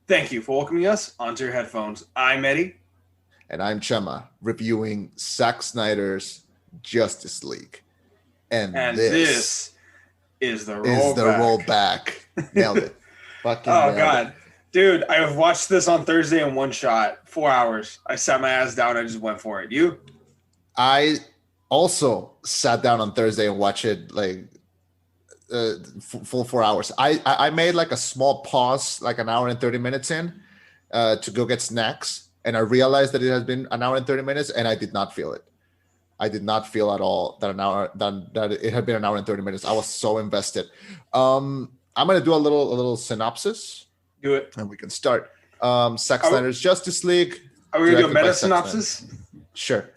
Thank you for welcoming us onto your headphones. I'm Eddie. And I'm Chema, reviewing Zack Snyder's Justice League. And And this this is the is the rollback. rollback. Nailed it. Fucking Oh, nailed it. God. Dude, I watched this on Thursday in one shot, 4 hours. I sat my ass down. I just went for it. You? I also sat down on Thursday and watched it full 4 hours. I made like a small pause, like an hour and 30 minutes in, to go get snacks. And I realized that it has been an hour and 30 minutes, and I did not feel it. I did not feel at all that it had been an hour and 30 minutes. I was so invested. I'm gonna do a little synopsis, Do it. and we can start. Zack Are, Snyder's Justice League. are we going to do a directed by meta Zack Snyder. synopsis? Sure.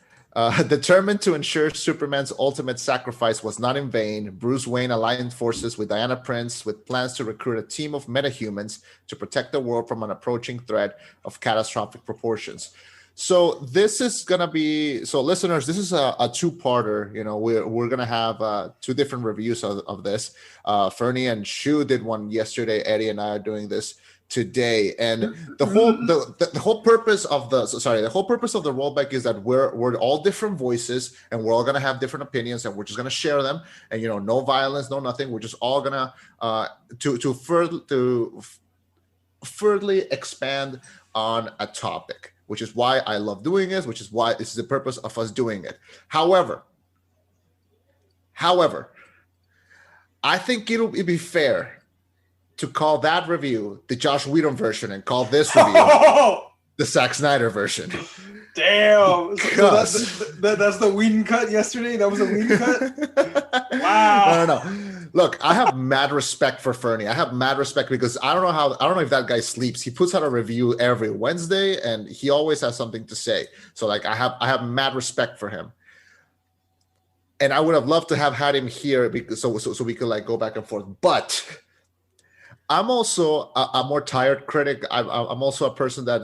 Determined to ensure Superman's ultimate sacrifice was not in vain, Bruce Wayne aligned forces with Diana Prince with plans to recruit a team of metahumans to protect the world from an approaching threat of catastrophic proportions. So this is gonna be listeners. This is a two-parter. You know, we're gonna have two different reviews of this. Fernie and Shu did one yesterday. Eddie and I are doing this today, and the whole purpose of the rollback is that we're all different voices, and we're all gonna have different opinions, and we're just gonna share them. And no violence, no nothing. We're just all gonna to furtherly expand on a topic, which is why I love doing this, which is why this is the purpose of us doing it. However, I think it'd be fair to call that review the Josh Whedon version and call this review the Zack Snyder version. Damn. So that's the Whedon cut yesterday? That was a Whedon cut? Wow. No. Look, I have mad respect for Fernie. I have mad respect because I don't know if that guy sleeps. He puts out a review every Wednesday and he always has something to say. So like I have mad respect for him. And I would have loved to have had him here because so we could like go back and forth. But I'm also a more tired critic. I'm also a person that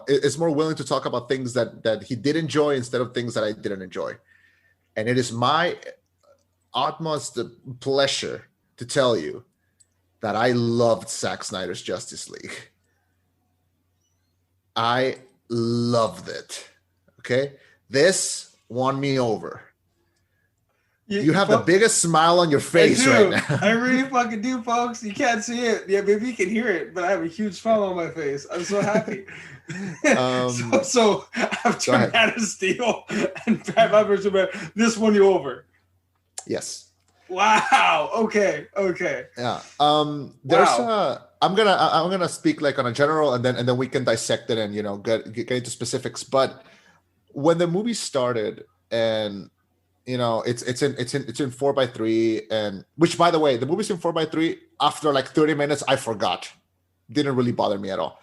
is more willing to talk about things that he did enjoy instead of things that I didn't enjoy. And it is my utmost pleasure to tell you that I loved Zack Snyder's Justice League. I loved it. Okay, this won me over. You have the biggest smile on your face right now. I really fucking do, folks. You can't see it. Yeah, maybe you can hear it, but I have a huge smile on my face. I'm so happy. So after Man of Steel and Batman vs Superman, this won you over. Yes. Wow. Okay. Yeah. I'm gonna speak like on a general, and then we can dissect it and get into specifics. But when the movie started, and it's in 4:3, and which, by the way, the movie's in 4:3. After like 30 minutes, I forgot. Didn't really bother me at all.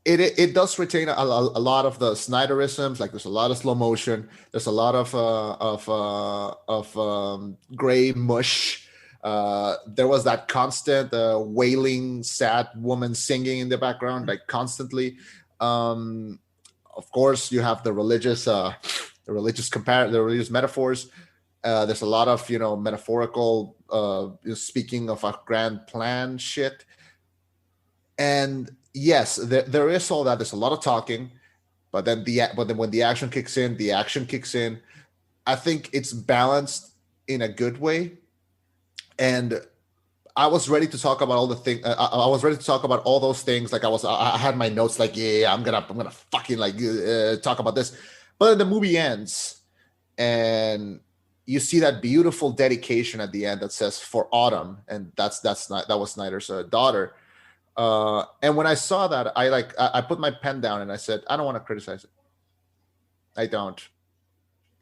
It does retain a lot of the Snyderisms. Like there's a lot of slow motion. There's a lot of gray mush. There was that constant wailing, sad woman singing in the background, like constantly. Of course, you have the religious metaphors. There's a lot of metaphorical speaking of a grand plan shit. And yes, there is all that. There's a lot of talking, but then when the action kicks in. I think it's balanced in a good way, and I was ready to talk about all the things. I was ready to talk about all those things. Like I had my notes. Like I'm gonna fucking talk about this. But then the movie ends, and you see that beautiful dedication at the end that says "For Autumn," and that was Snyder's daughter. And when I saw that, I put my pen down and I said, I don't want to criticize it. I don't.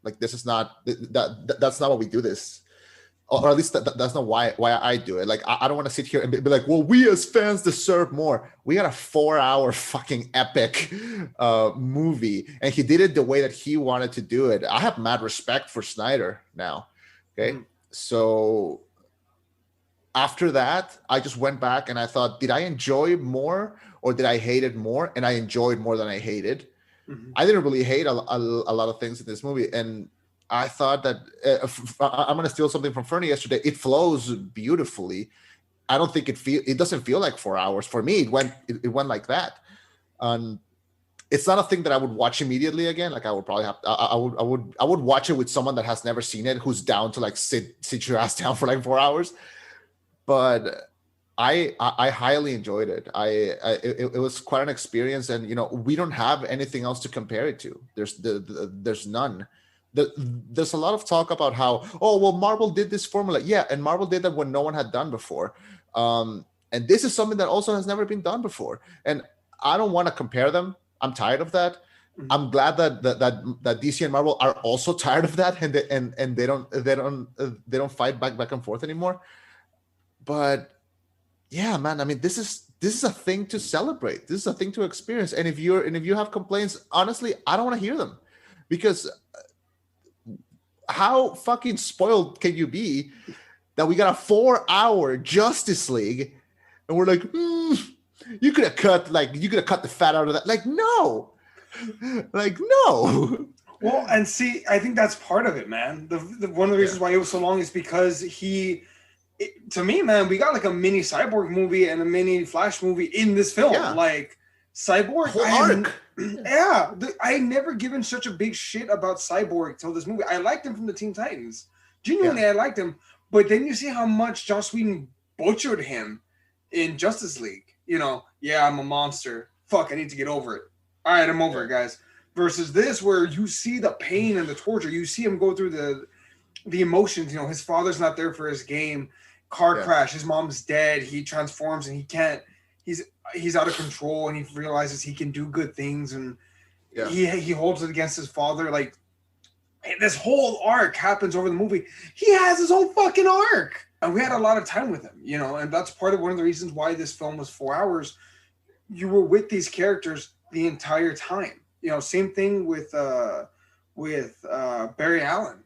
Like this is not that's not what we do this, or at least that's not why I do it. Like I don't want to sit here and be like, well, we as fans deserve more. We got a 4-hour fucking epic movie, and he did it the way that he wanted to do it. I have mad respect for Snyder now. Okay, so after that, I just went back and I thought, did I enjoy more or did I hate it more? And I enjoyed more than I hated. Mm-hmm. I didn't really hate a lot of things in this movie. And I thought that I'm going to steal something from Fernie yesterday. It flows beautifully. I don't think it doesn't feel like 4 hours for me. It went like that. It's not a thing that I would watch immediately again. Like I would probably have, I would watch it with someone that has never seen it, who's down to like sit your ass down for like 4 hours. But I highly enjoyed it. It was quite an experience, and we don't have anything else to compare it to. There's none. There's a lot of talk about how, oh well, Marvel did this formula, yeah, and Marvel did that when no one had done before. And this is something that also has never been done before. And I don't want to compare them. I'm tired of that. Mm-hmm. I'm glad that DC and Marvel are also tired of that, and they don't fight back and forth anymore. But yeah, man, I mean, this is a thing to celebrate. This is a thing to experience. And if you have complaints, honestly, I don't want to hear them, because how fucking spoiled can you be that we got a 4-hour Justice League and we're like, you could have cut the fat out of that. Like, no. Well, and see, I think that's part of it, man. One of the reasons why it was so long is because to me, man, we got like a mini Cyborg movie and a mini Flash movie in this film. Yeah. Like Cyborg, whole arc. I never given such a big shit about Cyborg till this movie. I liked him from the Teen Titans. Genuinely, I liked him. But then you see how much Joss Whedon butchered him in Justice League. I'm a monster. Fuck, I need to get over it. All right, I'm over it, guys. Versus this, where you see the pain and the torture. You see him go through the emotions. His father's not there for his game. Car crash. His mom's dead. He transforms and he can't. He's out of control, and he realizes he can do good things, and he holds it against his father. Like, this whole arc happens over the movie. He has his own fucking arc, and we had a lot of time with him, and that's one of the reasons why this film was 4 hours. You were with these characters the entire time. Same thing with Barry Allen.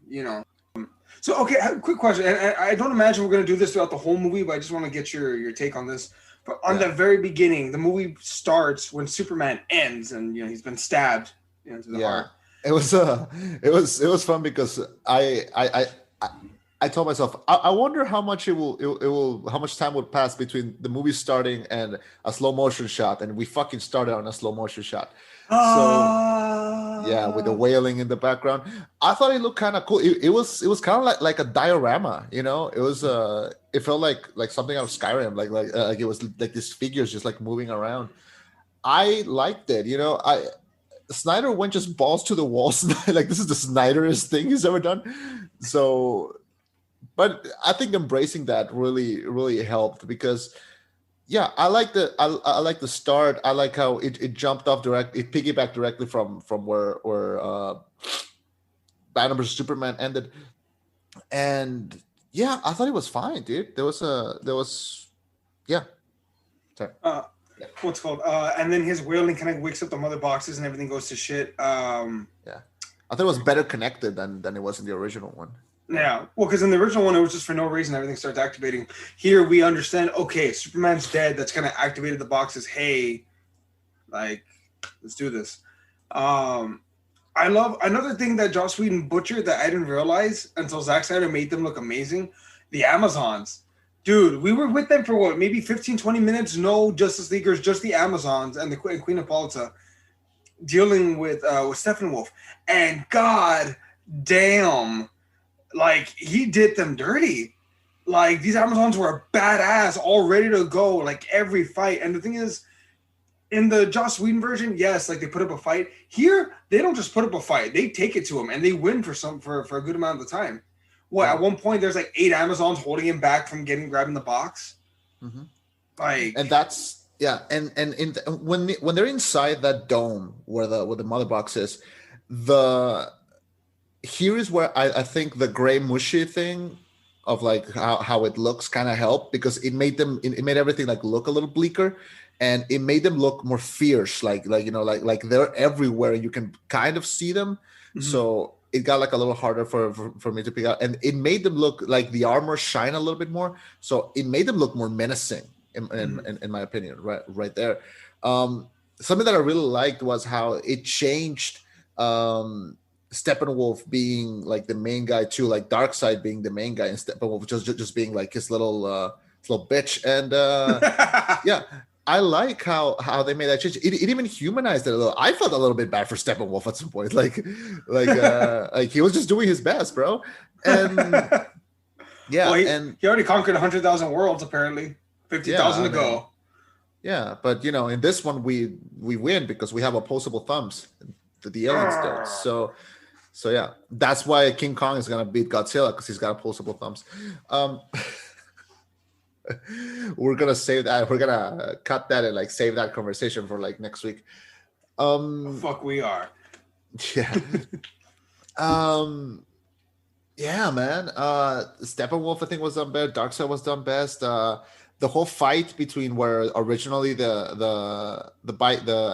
So, okay, quick question. And I don't imagine we're going to do this throughout the whole movie, but I just want to get your take on this. But on the very beginning, the movie starts when Superman ends, and he's been stabbed into the heart. It was fun because I told myself, I wonder how much how much time would pass between the movie starting and a slow motion shot, and we fucking started on a slow motion shot. So with the wailing in the background, I thought it looked kind of cool. It was kind of like a diorama, It was it felt like something out of Skyrim, like it was like these figures just like moving around. I liked it, Snyder went just balls to the walls. Like, this is the Snyderest thing he's ever done. So, but I think embracing that really, really helped, because I like the start. I like how it jumped off it piggybacked directly from where Batman vs Superman ended. And I thought it was fine, dude. There was sorry. What's called? And then his wailing kind of wakes up the mother boxes and everything goes to shit. I thought it was better connected than it was in the original one. Yeah, well, because in the original one, it was just for no reason, everything starts activating. Here, we understand, okay, Superman's dead. That's kind of activated the boxes. Hey, let's do this. I love another thing that Joss Whedon butchered that I didn't realize until Zack Snyder made them look amazing. The Amazons. Dude, we were with them for what, maybe 15, 20 minutes? No Justice Leaguers, just the Amazons and the Queen Hippolyta dealing with Steppenwolf. And god damn, he did them dirty. These Amazons were badass, all ready to go, every fight. And the thing is, in the Joss Whedon version, yes, they put up a fight. Here, they don't just put up a fight. They take it to him, and they win for a good amount of the time. At one point, there's 8 Amazons holding him back from grabbing the box. Mm-hmm. And that's when they're inside that dome where the mother box is, here is where I think the gray mushy thing of how it looks kind of helped, because it made everything look a little bleaker, and it made them look more fierce, like they're everywhere and you can kind of see them. Mm-hmm. So it got a little harder for me to pick out, and it made them look like the armor shine a little bit more. So it made them look more menacing in my opinion, right there. Something that I really liked was how it changed Steppenwolf being the main guy too, Darkseid being the main guy, and Steppenwolf just being his little this little bitch. And yeah, I like how they made that change. It even humanized it a little. I felt a little bit bad for Steppenwolf at some point. Like he was just doing his best, bro. And yeah, well, he already conquered 100,000 worlds apparently. 50,000 to go. Yeah, but in this one we win because we have opposable thumbs. The aliens don't. So yeah, that's why King Kong is gonna beat Godzilla because he's got opposable thumbs. We're gonna save that. We're gonna cut that and like save that conversation for like next week. Fuck, we are. Yeah. Yeah, man. Steppenwolf I think was done best. Darkseid was done best. The whole fight between where originally the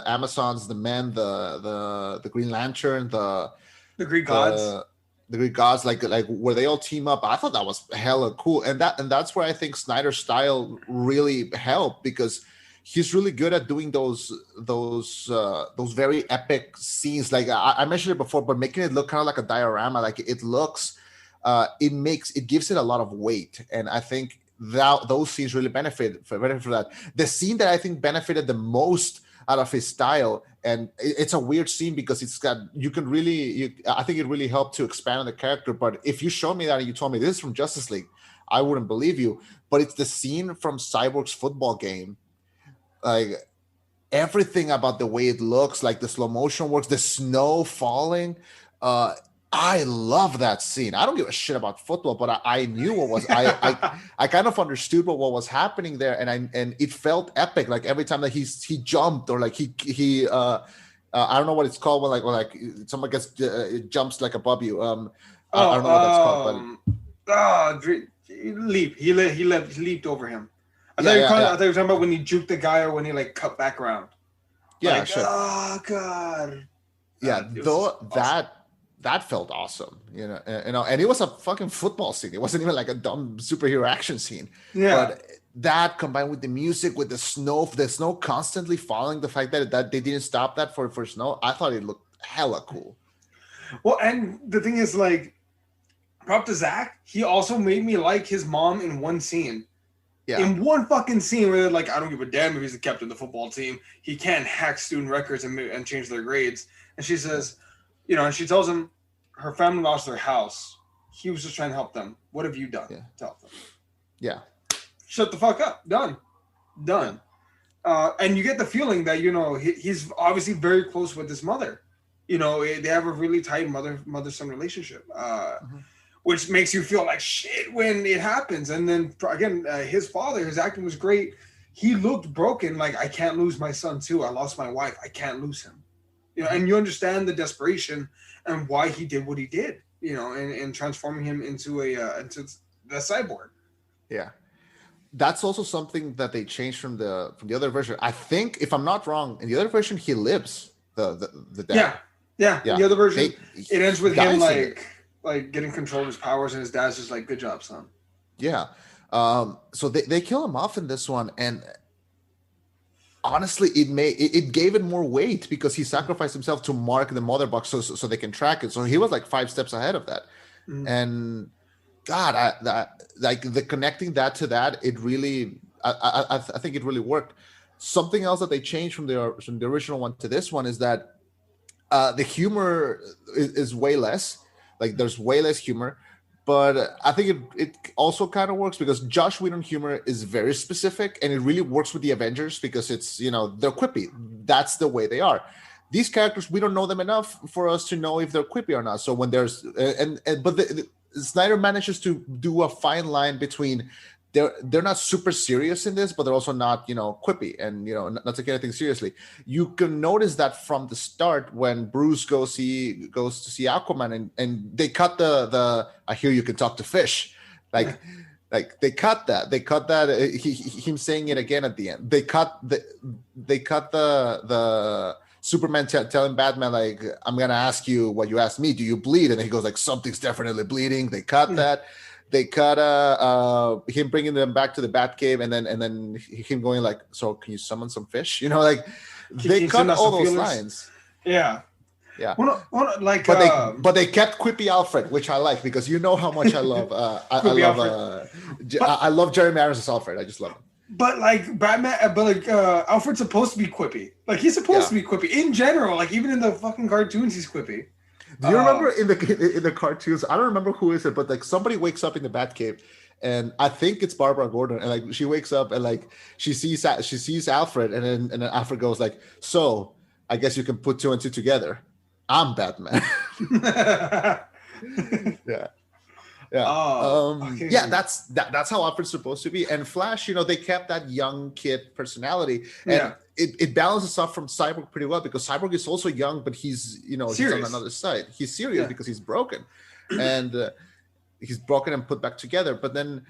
Amazons, the men, the Green Lantern, the Greek gods. The Greek gods, like where they all team up, I thought that was hella cool, and that's where I think Snyder's style really helped because he's really good at doing those very epic scenes. Like I mentioned it before, but making it look kind of like a diorama, like it looks, it gives it a lot of weight, and I think that those scenes really benefit for that. The scene that I think benefited the most out of his style, and it's a weird scene because it's got I think it really helped to expand on the character. But if you showed me that and you told me this is from Justice League, I wouldn't believe you. But it's the scene from Cyborg's football game. Like everything about the way it looks, like the slow motion works, the snow falling. I love that scene. I don't give a shit about football, but I knew what was. I kind of understood what was happening there, and it felt epic. Like every time that he jumped or like he I don't know what it's called when like someone gets jumps like above you. I don't know what that's called. Leap. He leaped over him. I thought you were talking about when he juked the guy or when he like cut back around. Yeah, like, sure. Oh god. Yeah, that felt awesome, and it was a fucking football scene. It wasn't even like a dumb superhero action scene. Yeah. But that combined with the music, with the snow constantly falling, the fact that they didn't stop that for snow, I thought it looked hella cool. Well, and the thing is, like, prop to Zach, he also made me like his mom in one scene. Yeah. In one fucking scene where they're like, I don't give a damn if he's the captain of the football team. He can't hack student records and change their grades. And she says, and she tells him her family lost their house. He was just trying to help them. What have you done to help them? Yeah. Shut the fuck up. Done. And you get the feeling that, he's obviously very close with his mother. They have a really tight mother-son relationship, which makes you feel like shit when it happens. And then, again, his father, his acting was great. He looked broken, like, I can't lose my son, too. I lost my wife. I can't lose him. And you understand the desperation and why he did what he did, and transforming him into into the cyborg. Yeah. That's also something that they changed from the other version. I think, if I'm not wrong, in the other version he lives the dad. Yeah. In the other version, it ends with him like getting control of his powers, and his dad's just like, good job, son. Yeah. So they kill him off in this one, and honestly, it gave it more weight because he sacrificed himself to mark the mother box so they can track it. So he was like 5 steps ahead of that. Mm-hmm. And God, the connecting that to that, it really, I think it really worked. Something else that they changed from the original one to this one is that the humor is way less. Like there's way less humor. But I think it also kind of works because Joss Whedon humor is very specific, and it really works with the Avengers because it's, they're quippy. That's the way they are. These characters, we don't know them enough for us to know if they're quippy or not. So when there's but Snyder manages to do a fine line between they're not super serious in this, but they're also not, quippy and, not taking anything seriously. You can notice that from the start when Bruce goes to see Aquaman and they cut the I hear you can talk to fish. Like they cut that. They cut that. Him saying it again at the end. They cut the Superman telling Batman, like, I'm going to ask you what you asked me. Do you bleed? And he goes like, something's definitely bleeding. They cut that. They cut him bringing them back to the Batcave, and then him going like, "So can you summon some fish?" They cut all those lines. Yeah, Yeah. Like, but they kept Quippy Alfred, which I like because you know how much I love. I love Jeremy Irons as Alfred. I just love him. But like Batman, Alfred's supposed to be quippy. Like he's supposed to be quippy in general. Like even in the fucking cartoons, he's quippy. Do you remember in the cartoons? I don't remember who is it, but like somebody wakes up in the Batcave, and I think it's Barbara Gordon, and like she wakes up and like she sees Alfred, and then Alfred goes like, "So I guess you can put two and two together. I'm Batman." Yeah. Yeah. That's how Alfred's supposed to be. And Flash, they kept that young kid personality, and it balances off from Cyborg pretty well because Cyborg is also young, but he's he's on another side. He's serious because he's broken, and he's broken and put back together. But then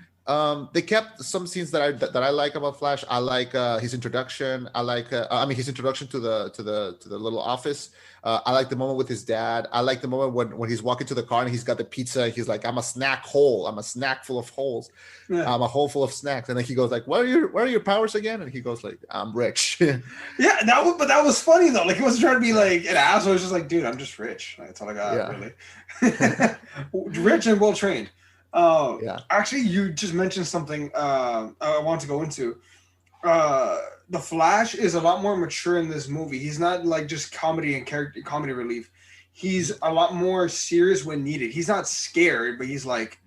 they kept some scenes that I like about Flash. I like his introduction. I like his introduction to the little office. I like the moment with his dad. I like the moment when he's walking to the car and he's got the pizza. And he's like, "I'm a snack hole. I'm a snack full of holes. I'm a hole full of snacks." And then he goes like, "What are your powers again?" And he goes like, "I'm rich." Yeah, that was funny though. Like he wasn't trying to be like an asshole. He was just like, "Dude, I'm just rich. That's all I got, really." Rich and well trained. Actually, you just mentioned something I want to go into. The Flash is a lot more mature in this movie. He's not like just comedy and comedy relief. He's a lot more serious when needed. He's not scared, but he's like,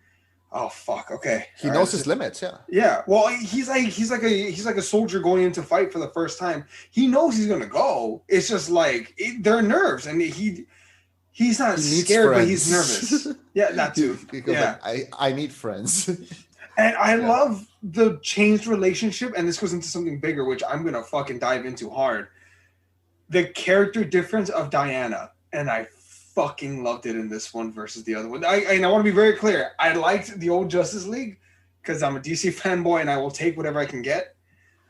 "Oh fuck, okay." He knows his limits. Yeah. Yeah. Well, he's like a soldier going into fight for the first time. He knows he's gonna go. It's just like they're nerves, and he's not scared, but he's nervous. Yeah, that too. Like, I need friends. And I love the changed relationship, and this goes into something bigger, which I'm going to fucking dive into hard. The character difference of Diana, and I fucking loved it in this one versus the other one. I want to be very clear. I liked the old Justice League because I'm a DC fanboy, and I will take whatever I can get.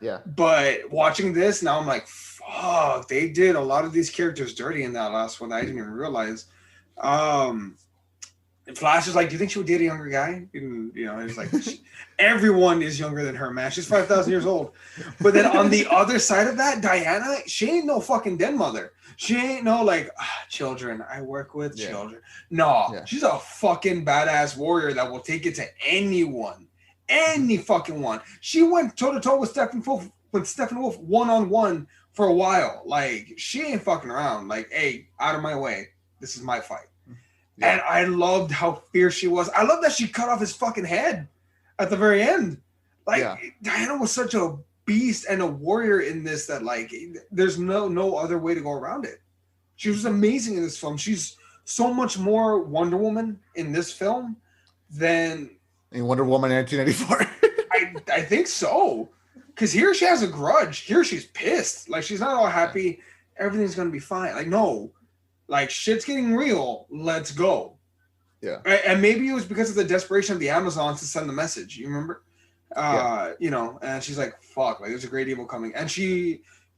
Yeah. But watching this, now I'm like, fuck, they did a lot of these characters dirty in that last one. I didn't even realize. Flash is like, "Do you think she would date a younger guy?" It's like everyone is younger than her, man. She's 5,000 years old. But then on the other side of that, Diana, she ain't no fucking den mother. She ain't no like children. I work with children. No, she's a fucking badass warrior that will take it to anyone, any fucking one. She went toe to toe with Steppenwolf one-on-one for a while. Like she ain't fucking around. Like, "Hey, out of my way. This is my fight." Yeah. And I loved how fierce she was. I love that she cut off his fucking head at the very end. Like Diana was such a beast and a warrior in this that like there's no other way to go around it. She was amazing in this film. She's so much more Wonder Woman in this film than in Wonder Woman 1984. I think so. Because here she has a grudge. Here she's pissed. Like she's not all happy. Everything's gonna be fine. Like no. Like, shit's getting real. Let's go. Yeah. And maybe it was because of the desperation of the Amazons to send the message. You remember? And she's like, fuck, like, there's a great evil coming. And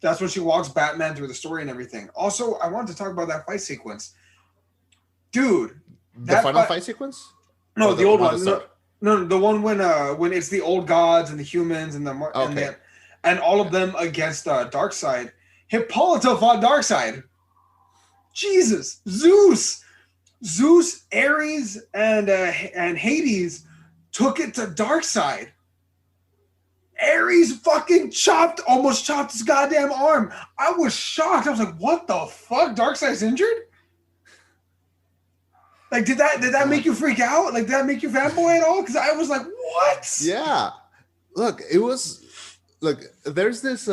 that's when she walks Batman through the story and everything. Also, I wanted to talk about that fight sequence. Dude. The final fight sequence? No, the old one. No, the one when it's the old gods and the humans and and all of them against Darkseid. Hippolyta fought Darkseid. Jesus, Zeus, Ares, and Hades took it to Darkseid. Ares fucking almost chopped his goddamn arm. I was shocked. I was like, "What the fuck? Darkseid's injured?" Like, did that make you freak out? Like, did that make you fanboy at all? Because I was like, "What?" Yeah. Look, there's this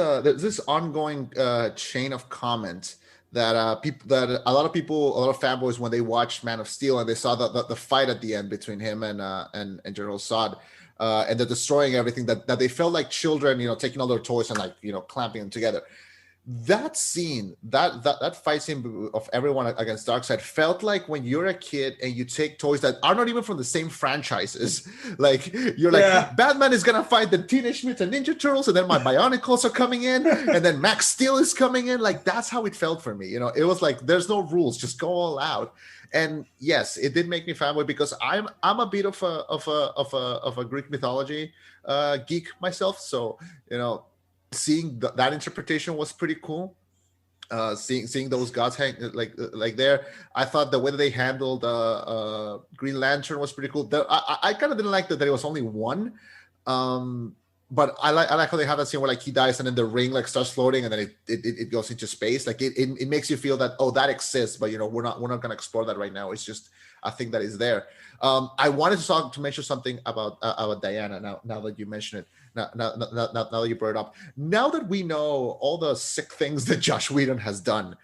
ongoing chain of comments that a lot of fanboys, when they watched Man of Steel and they saw the fight at the end between him and General Zod, and they're destroying everything, that they felt like children, taking all their toys and like clamping them together. That scene, that fight scene of everyone against Darkseid felt like when you're a kid and you take toys that are not even from the same franchises. Like you're like, Batman is gonna fight the Teenage Mutant Ninja Turtles, and then my Bionicles are coming in, and then Max Steel is coming in. Like that's how it felt for me. It was like there's no rules, just go all out. And yes, it did make me fanboy because I'm a bit of a Greek mythology geek myself. So seeing that interpretation was pretty cool. seeing those gods hang like there. I thought the way that they handled Green Lantern was pretty cool. I kind of didn't like that it was only one. But I like how they have that scene where like he dies and then the ring like starts floating and then it goes into space. Like it makes you feel that, oh, that exists, but we're not gonna explore that right now. It's just a thing that is there. I wanted to mention something about Diana now that you mention it. Now that you brought it up. Now that we know all the sick things that Josh Whedon has done,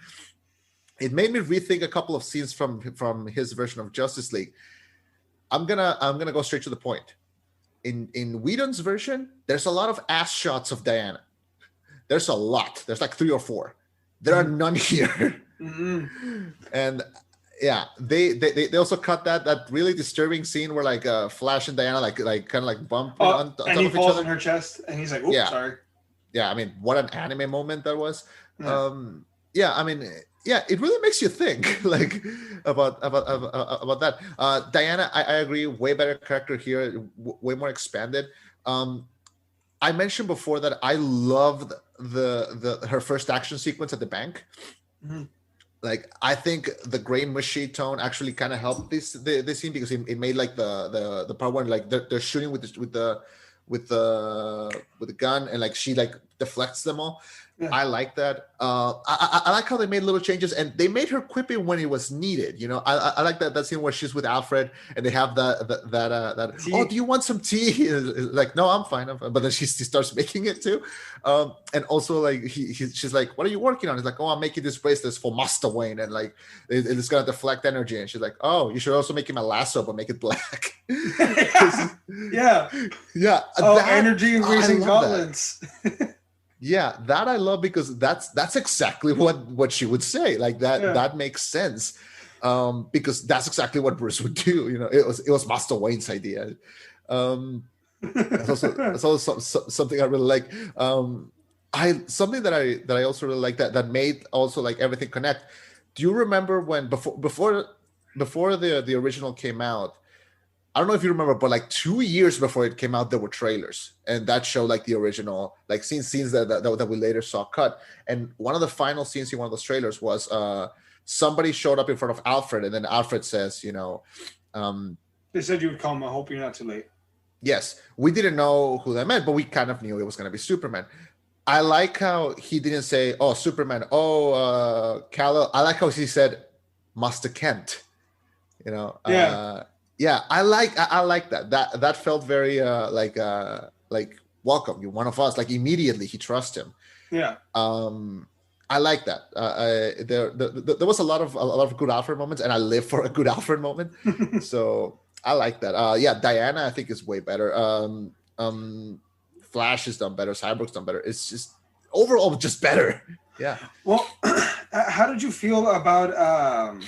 it made me rethink a couple of scenes from his version of Justice League. I'm gonna go straight to the point. In Whedon's version, there's a lot of ass shots of Diana. There's a lot. There's like 3 or 4. There are none here. Mm-hmm. And yeah, they also cut that really disturbing scene where like Flash and Diana like kind of like bump on top and he of each falls other. in her chest, and he's like, "Oops, sorry." Yeah, I mean, what an anime moment that was. Yeah, I mean, yeah, it really makes you think like about that. Diana, I agree, way better character here, way more expanded. I mentioned before that I loved her first action sequence at the bank. Mm-hmm. Like, I think the gray mushy tone actually kind of helped this scene because it made like the part where like they're shooting with the gun and like she like deflects them all. Yeah. I like that. I like how they made little changes and they made her quippy when it was needed. I like that scene where she's with Alfred and they have that oh, do you want some tea? Like, no, I'm fine. But then she starts making it too. And also like she's like, what are you working on? He's like, oh, I'm making this bracelet for Master Wayne and like it's gonna deflect energy. And she's like, oh, you should also make him a lasso but make it black. Yeah. Oh, energy increasing gauntlets. Yeah, that I love because that's exactly what she would say. Like that makes sense. Because that's exactly what Bruce would do. It was Master Wayne's idea. It's also something I really like. Something that I also really like that made also like everything connect. Do you remember when before the original came out? I don't know if you remember, but like 2 years before it came out, there were trailers, and that showed like the original, like scenes that we later saw cut. And one of the final scenes in one of those trailers was somebody showed up in front of Alfred, and then Alfred says, they said you would come. I hope you're not too late. Yes, we didn't know who that meant, but we kind of knew it was going to be Superman. I like how he didn't say, "Oh, Superman." Oh, Kal-El. I like how he said, "Master Kent." Yeah. Yeah, I like that. That felt very like welcome. You're one of us. Like immediately he trusts him. Yeah. I like that. There was a lot of good Alfred moments, and I live for a good Alfred moment. So I like that. Yeah, Diana I think is way better. Flash is done better. Cyborg's done better. It's just overall just better. Yeah. Well, how did you feel about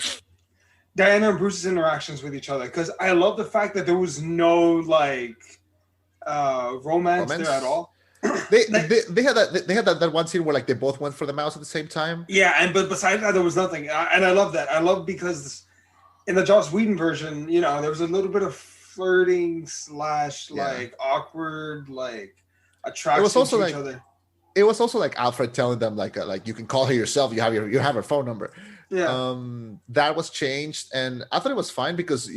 Diana and Bruce's interactions with each other? Because I love the fact that there was no like romance there at all. They had that one scene where like they both went for the mouse at the same time. Yeah, but besides that, there was nothing, and I love that. I love because in the Joss Whedon version, there was a little bit of flirting / like awkward like attraction to each other. It was also like Alfred telling them like you can call her yourself. You have her phone number. Yeah. That was changed, and I thought it was fine because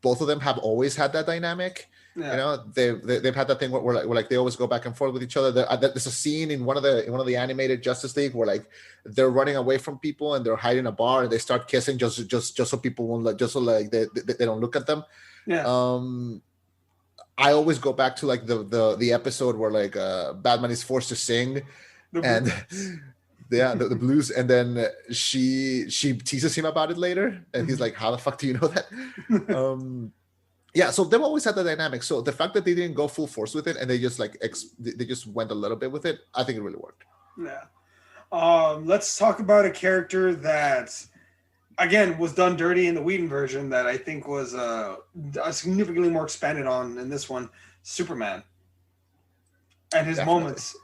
both of them have always had that dynamic. Yeah. They've had that thing where like they always go back and forth with each other. There's a scene in one of the animated Justice League where like they're running away from people and they're hiding in a bar and they start kissing just so people won't like they don't look at them. Yeah. I always go back to like the episode where like Batman is forced to sing and the blues, and then she teases him about it later and he's like, how the fuck do you know that? Yeah, so they've always had the dynamic. So the fact that they didn't go full force with it and they just like they just went a little bit with it, I think it really worked. Yeah. Let's talk about a character that again was done dirty in the Whedon version that I think was significantly more expanded on in this one, Superman and his moments.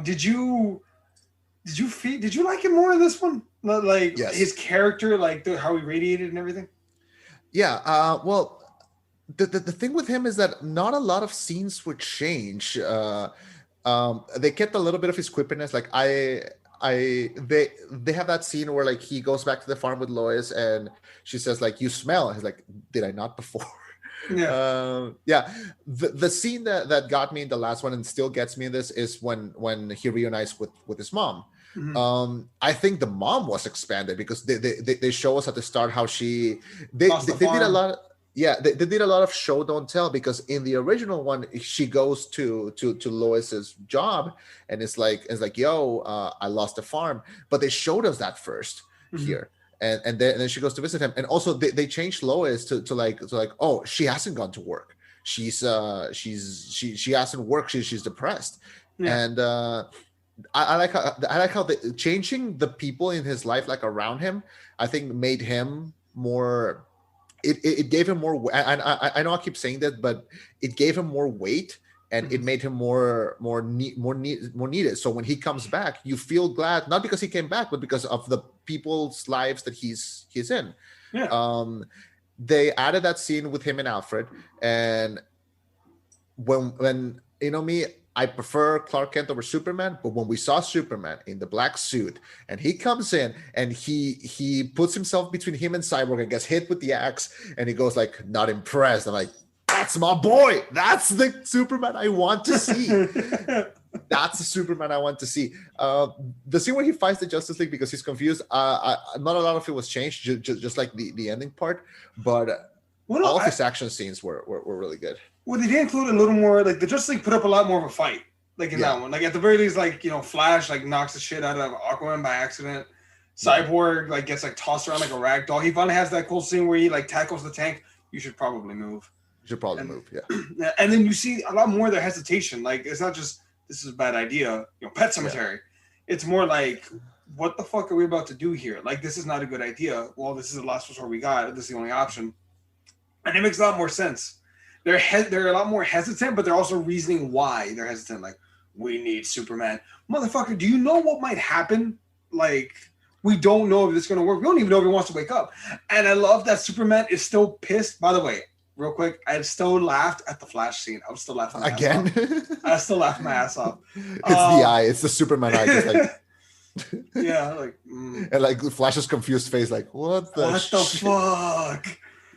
Did you like him more in this one? Like yes. His character, like how he radiated and everything? Yeah. Well, the thing with him is that not a lot of scenes would change. They kept a little bit of his quippiness. Like They have that scene where like he goes back to the farm with Lois and she says like, you smell. He's like, did I not before? Yeah. Yeah. The scene that got me in the last one and still gets me in this is when he reunites with his mom. I think the mom was expanded because they show us at the start how they did a lot. Yeah, they did a lot of show don't tell, because in the original one she goes to Lois's job and it's like yo, I lost a farm, but they showed us that first here. And then she goes to visit him, and also they changed Lois to like oh, she hasn't gone to work, she hasn't worked, she's depressed. And I like how changing the people in his life like around him, I think made him more. It gave him more, and I know I keep saying that, but it gave him more weight, and it made him more needed. So when he comes back, you feel glad, not because he came back, but because of the people's lives that he's in. They added that scene with him and Alfred, and when you know me, I prefer Clark Kent over Superman, but when we saw Superman in the black suit and he comes in and he puts himself between him and Cyborg and gets hit with the axe and he goes like, not impressed. I'm like, that's my boy. That's the Superman I want to see. That's the Superman I want to see. The scene where he fights the Justice League because he's confused, not a lot of it was changed, just like the ending part, but all of his action scenes were really good. Well, they did include a little more, like, the Justice League put up a lot more of a fight, like, in that one. Like, at the very least, like, you know, Flash, like, knocks the shit out of Aquaman by accident. Cyborg, like, gets, like, tossed around like a rag doll. He finally has that cool scene where he, like, tackles the tank. You should probably move. Move, yeah. And then you see a lot more of their hesitation. Like, it's not just, this is a bad idea, you know, Pet Cemetery. Yeah. It's more like, what the fuck are we about to do here? Like, this is not a good idea. Well, this is the last resort we got. This is the only option. And it makes a lot more sense. They're a lot more hesitant, but they're also reasoning why they're hesitant. Like, we need Superman. Motherfucker, do you know what might happen? Like, we don't know if it's going to work. We don't even know if he wants to wake up. And I love that Superman is still pissed. By the way, real quick, I still laughed at the Flash scene. I was still laughing my again. Ass off. I still laughed my ass off. It's the eye. It's the Superman eye. Just like, yeah, like and like Flash's confused face, like what the fuck?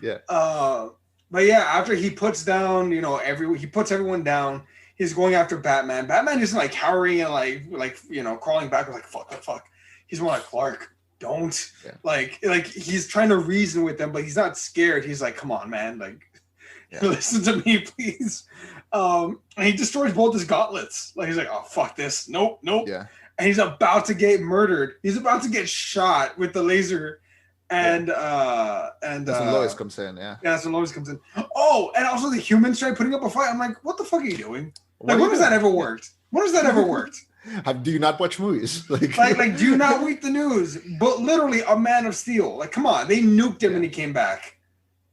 Yeah. But yeah, after he puts down, you know, he puts everyone down. He's going after Batman. Batman isn't like cowering and like you know, crawling back like fuck. He's more like, Clark, don't. Yeah. Like he's trying to reason with them, but he's not scared. He's like, come on, man, like listen to me, please. And he destroys both his gauntlets. Like he's like, oh fuck this, nope. Yeah. And he's about to get murdered. He's about to get shot with the laser. And that's when Lois comes in, yeah, that's when Lois comes in. Oh, and also the humans try putting up a fight. I'm like, what the fuck are you doing? Like, when has that ever worked? When has that ever worked? Do you not watch movies? Like, do you not read the news? But literally, a Man of Steel. Like, come on, they nuked him and he came back.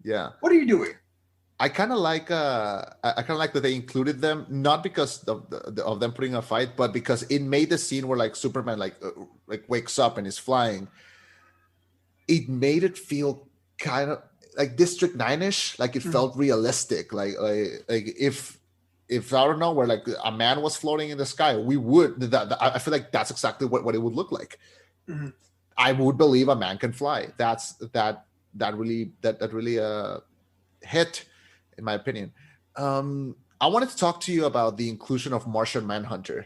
Yeah. What are you doing? I kind of like that they included them, not because of them putting a fight, but because it made the scene where like Superman like wakes up and is flying. It made it feel kind of like District 9-ish, like it felt realistic. Like if I don't know, where like a man was floating in the sky, we would. I feel like that's exactly what it would look like. Mm-hmm. I would believe a man can fly. That really hit, in my opinion. I wanted to talk to you about the inclusion of Martian Manhunter.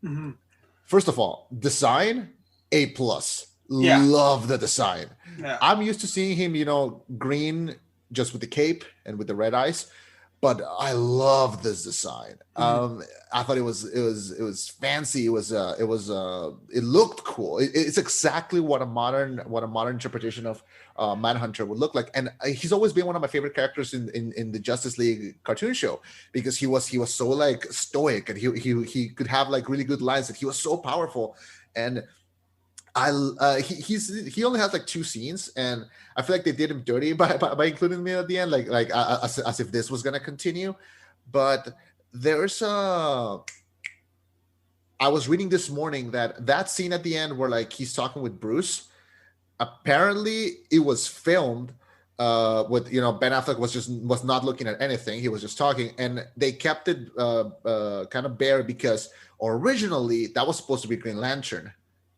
Mm-hmm. First of all, design A+. Yeah. Love the design. Yeah. I'm used to seeing him, you know, green just with the cape and with the red eyes, but I love this design. Mm-hmm. I thought it was fancy. It looked cool. It's exactly what a modern interpretation of Manhunter would look like. And he's always been one of my favorite characters in the Justice League cartoon show, because he was so like stoic, and he could have like really good lines, and he was so powerful. And he only has like 2 scenes, and I feel like they did him dirty by including me at the end, like as if this was gonna continue. But there's I was reading this morning that scene at the end where like he's talking with Bruce, apparently it was filmed with Ben Affleck was not looking at anything. He was just talking, and they kept it kind of bare because originally that was supposed to be Green Lantern,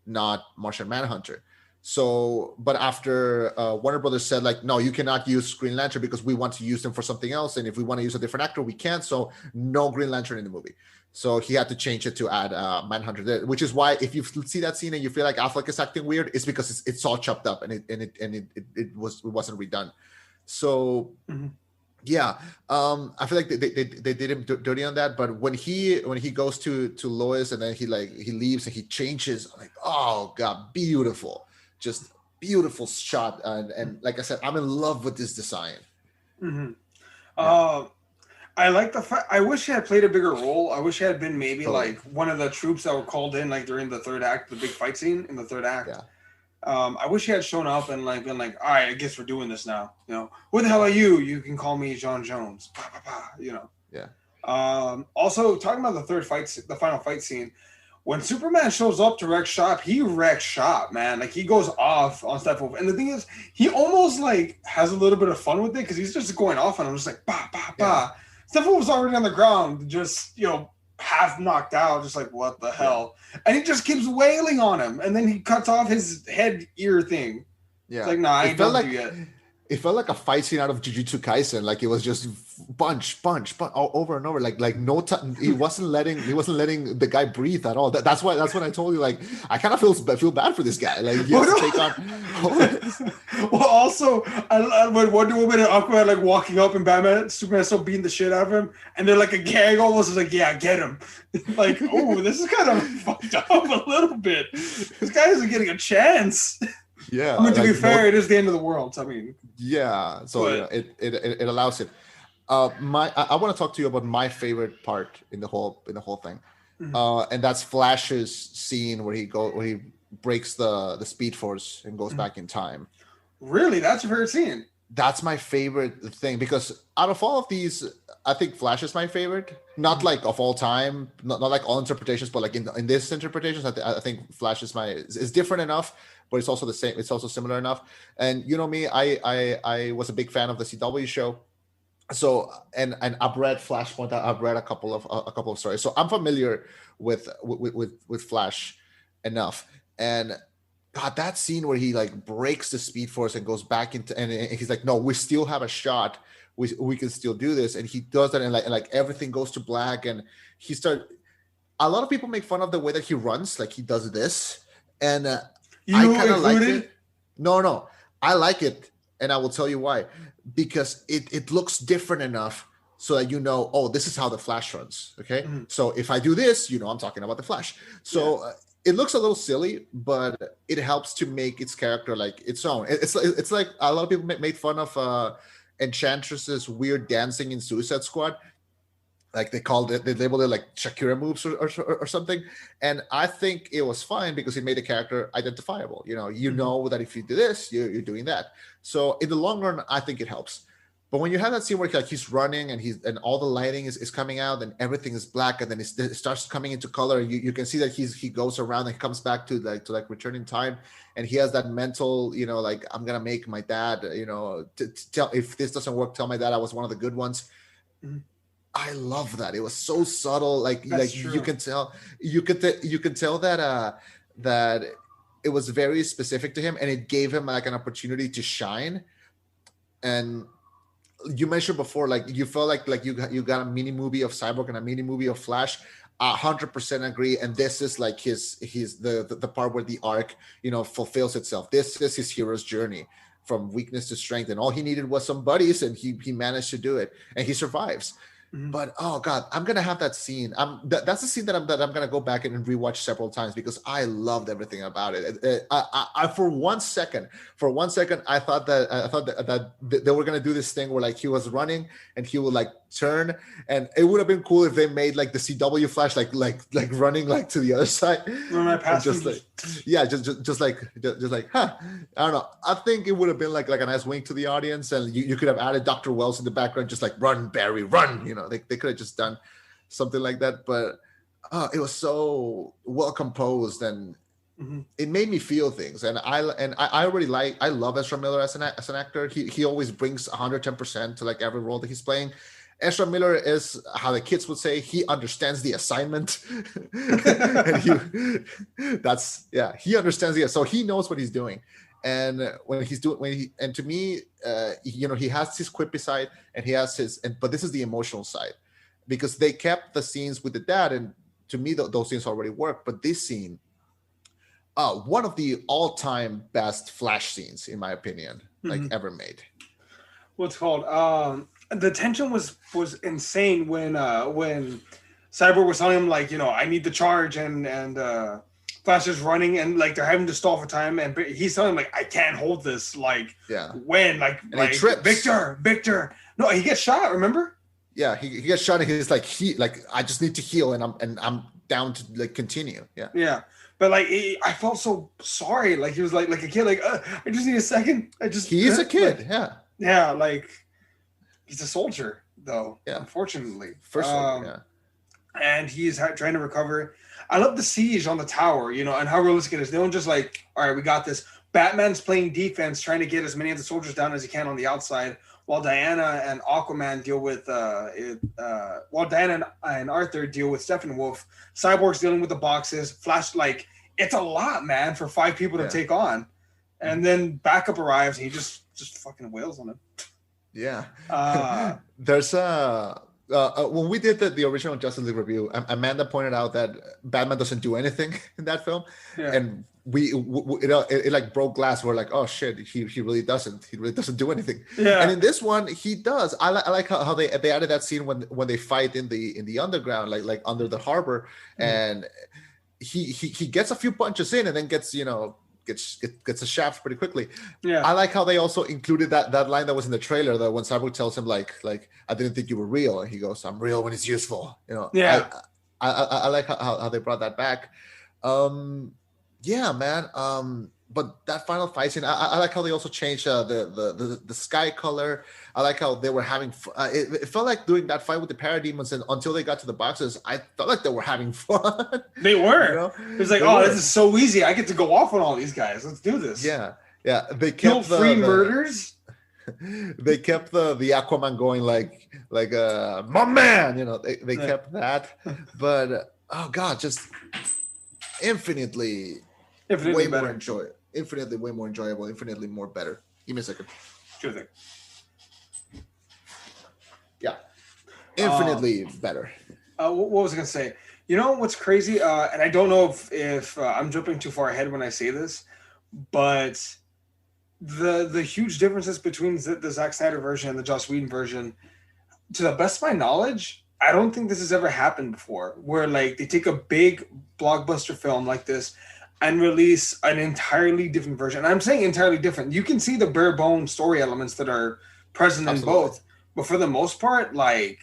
not Martian Manhunter. So, but after Warner Brothers said like, no, you cannot use Green Lantern because we want to use them for something else, and if we want to use a different actor, we can't. So, no Green Lantern in the movie. So he had to change it to add Manhunter there, which is why if you see that scene and you feel like Affleck is acting weird, it's because it's all chopped up and it wasn't redone. So yeah, I feel like they did him dirty on that. But when he goes to Lois and then he leaves and he changes, I'm like, oh god, beautiful, just beautiful shot. And like I said, I'm in love with this design. Yeah. I like the fact. I wish he had played a bigger role. I wish he had been maybe like one of the troops that were called in like during the third act, the big fight scene in the third act. Yeah. I wish he had shown up and like been like, all right, I guess we're doing this now. Who the hell are you? You can call me John Jones. Yeah. Also, talking about the final fight scene, when Superman shows up to wreck shop, he wrecks shop, man. Like he goes off on Steppenwolf, and the thing is, he almost like has a little bit of fun with it because he's just going off on him, just like bah bah bah. Steppenwolf was already on the ground, just half knocked out, just like what the hell, and he just keeps wailing on him, and then he cuts off his head ear thing. Yeah, it's like nah, I ain't done with you yet. It felt like a fight scene out of Jujutsu Kaisen. Like it was just punch over and over. Like no time. He wasn't letting the guy breathe at all. That's when I told you like I kind of feel bad for this guy. Like he has to take on. Well, also when Wonder Woman and Aquaman like walking up and Batman, Superman still beating the shit out of him, and they're like a gang almost. Is like yeah, get him. Like oh, this is kind of fucked up a little bit. This guy isn't getting a chance. Yeah, I mean to be fair, it is the end of the world. I mean, yeah. So it allows it. I want to talk to you about my favorite part in the whole thing, and that's Flash's scene where he breaks the Speed Force and goes back in time. Really, that's your favorite scene? That's my favorite thing because out of all of these, I think Flash is my favorite. Not like of all time, not like all interpretations, but like in this interpretations, I think Flash is different enough, but it's also the same. It's also similar enough. And you know me, I was a big fan of the CW show. So and I've read Flashpoint. I've read a couple of stories, so I'm familiar with Flash enough. And God, that scene where he like breaks the Speed Force and goes back into and he's like, no, we still have a shot. We can still do this, and he does that, and like everything goes to black, and he starts. A lot of people make fun of the way that he runs, like he does this, and I kind of like it. No, I like it, and I will tell you why. Because it looks different enough so that oh, this is how the Flash runs. Okay, so if I do this, I'm talking about the Flash. So it looks a little silly, but it helps to make its character like its own. It's like a lot of people made fun of Enchantress's weird dancing in Suicide Squad. Like they labeled it like Shakira moves or something. And I think it was fine because it made the character identifiable. You know that if you do this, you're doing that. So in the long run, I think it helps. But when you have that scene where he's running and all the lighting is coming out and everything is black and then it starts coming into color, you can see that he goes around and he comes back to return in time, and he has that mental, like I'm gonna make my dad, to tell if this doesn't work, tell my dad I was one of the good ones. Mm-hmm. I love that. It was so subtle. Like true. you can tell that that it was very specific to him, and it gave him like an opportunity to shine. And you mentioned before, like you felt like you got a mini movie of Cyborg and a mini movie of Flash. 100% agree. And this is like the part where the arc, fulfills itself. This is his hero's journey from weakness to strength, and all he needed was some buddies, and he managed to do it, and he survives. Mm-hmm. But oh god, I'm gonna have that scene. That's the scene that I'm gonna go back and rewatch several times because I loved everything about it. I for one second, I thought that they were gonna do this thing where like he was running and he would like turn, and it would have been cool if they made like the CW Flash like running like to the other side. Just like, huh? I don't know. I think it would have been like a nice wink to the audience, and you could have added Dr. Wells in the background, just like run, Barry, run. They could have just done something like that, but it was so well composed, and it made me feel things, and I love Ezra Miller as an actor. He always brings 110% to like every role that he's playing. Ezra Miller is, how the kids would say, he understands the assignment. And he understands so he knows what he's doing. And and to me, he has his quippy side and he has but this is the emotional side, because they kept the scenes with the dad, and to me, those scenes already work. But this scene, one of the all-time best Flash scenes, in my opinion, like ever made. What's called? The tension was insane when Cyborg was telling him, like, I need the charge, and Flash is running, and like they're having to stall for time, and he's telling him, like, I can't hold this, like, when, like he trips. Victor. No, he gets shot. Remember? Yeah, he gets shot, and he's like, I just need to heal, and I'm down to like continue. Yeah. But like, I felt so sorry. Like he was like a kid. Like, I just need a second. He is a kid. Like, yeah. Like, he's a soldier, though. Yeah. Unfortunately. First soldier, and he's trying to recover. I love the siege on the tower, and how realistic it is. They don't just like, all right, we got this. Batman's playing defense, trying to get as many of the soldiers down as he can on the outside, while Diana and Aquaman deal with while Diana and Arthur deal with Steppenwolf. Cyborg's dealing with the boxes. Flash, like, it's a lot, man, for 5 people to take on. And then backup arrives, and he just fucking wails on him. Yeah. There's when we did the original Justice League review, Amanda pointed out that Batman doesn't do anything in that film, and it like broke glass. We're like, oh shit, he really doesn't. He really doesn't do anything. Yeah. And in this one, he does. I like how they added that scene when they fight in the underground, like under the harbor, and he gets a few punches in, and then gets a shaft pretty quickly. Yeah. I like how they also included that line that was in the trailer, that when Cyborg tells him like I didn't think you were real, and he goes, I'm real when it's useful. Yeah. I like how they brought that back. Yeah, man. But that final fight scene, I like how they also changed the sky color. I like how they were having it felt like doing that fight with the parademons, and until they got to the boxes, I felt like they were having fun. They were. It was like, this is so easy. I get to go off on all these guys. Let's do this. Yeah. They kept free murders. They kept the Aquaman going like my man. They kept that, but oh god, just infinitely way more enjoyable, infinitely more better. Give me a second. Sure thing. Yeah, infinitely better. What was I gonna say? What's crazy? And I don't know if I'm jumping too far ahead when I say this, but the huge differences between the Zack Snyder version and the Joss Whedon version, to the best of my knowledge, I don't think this has ever happened before, where like they take a big blockbuster film like this and release an entirely different version. And I'm saying entirely different. You can see the bare bones story elements that are present in both, but for the most part, like,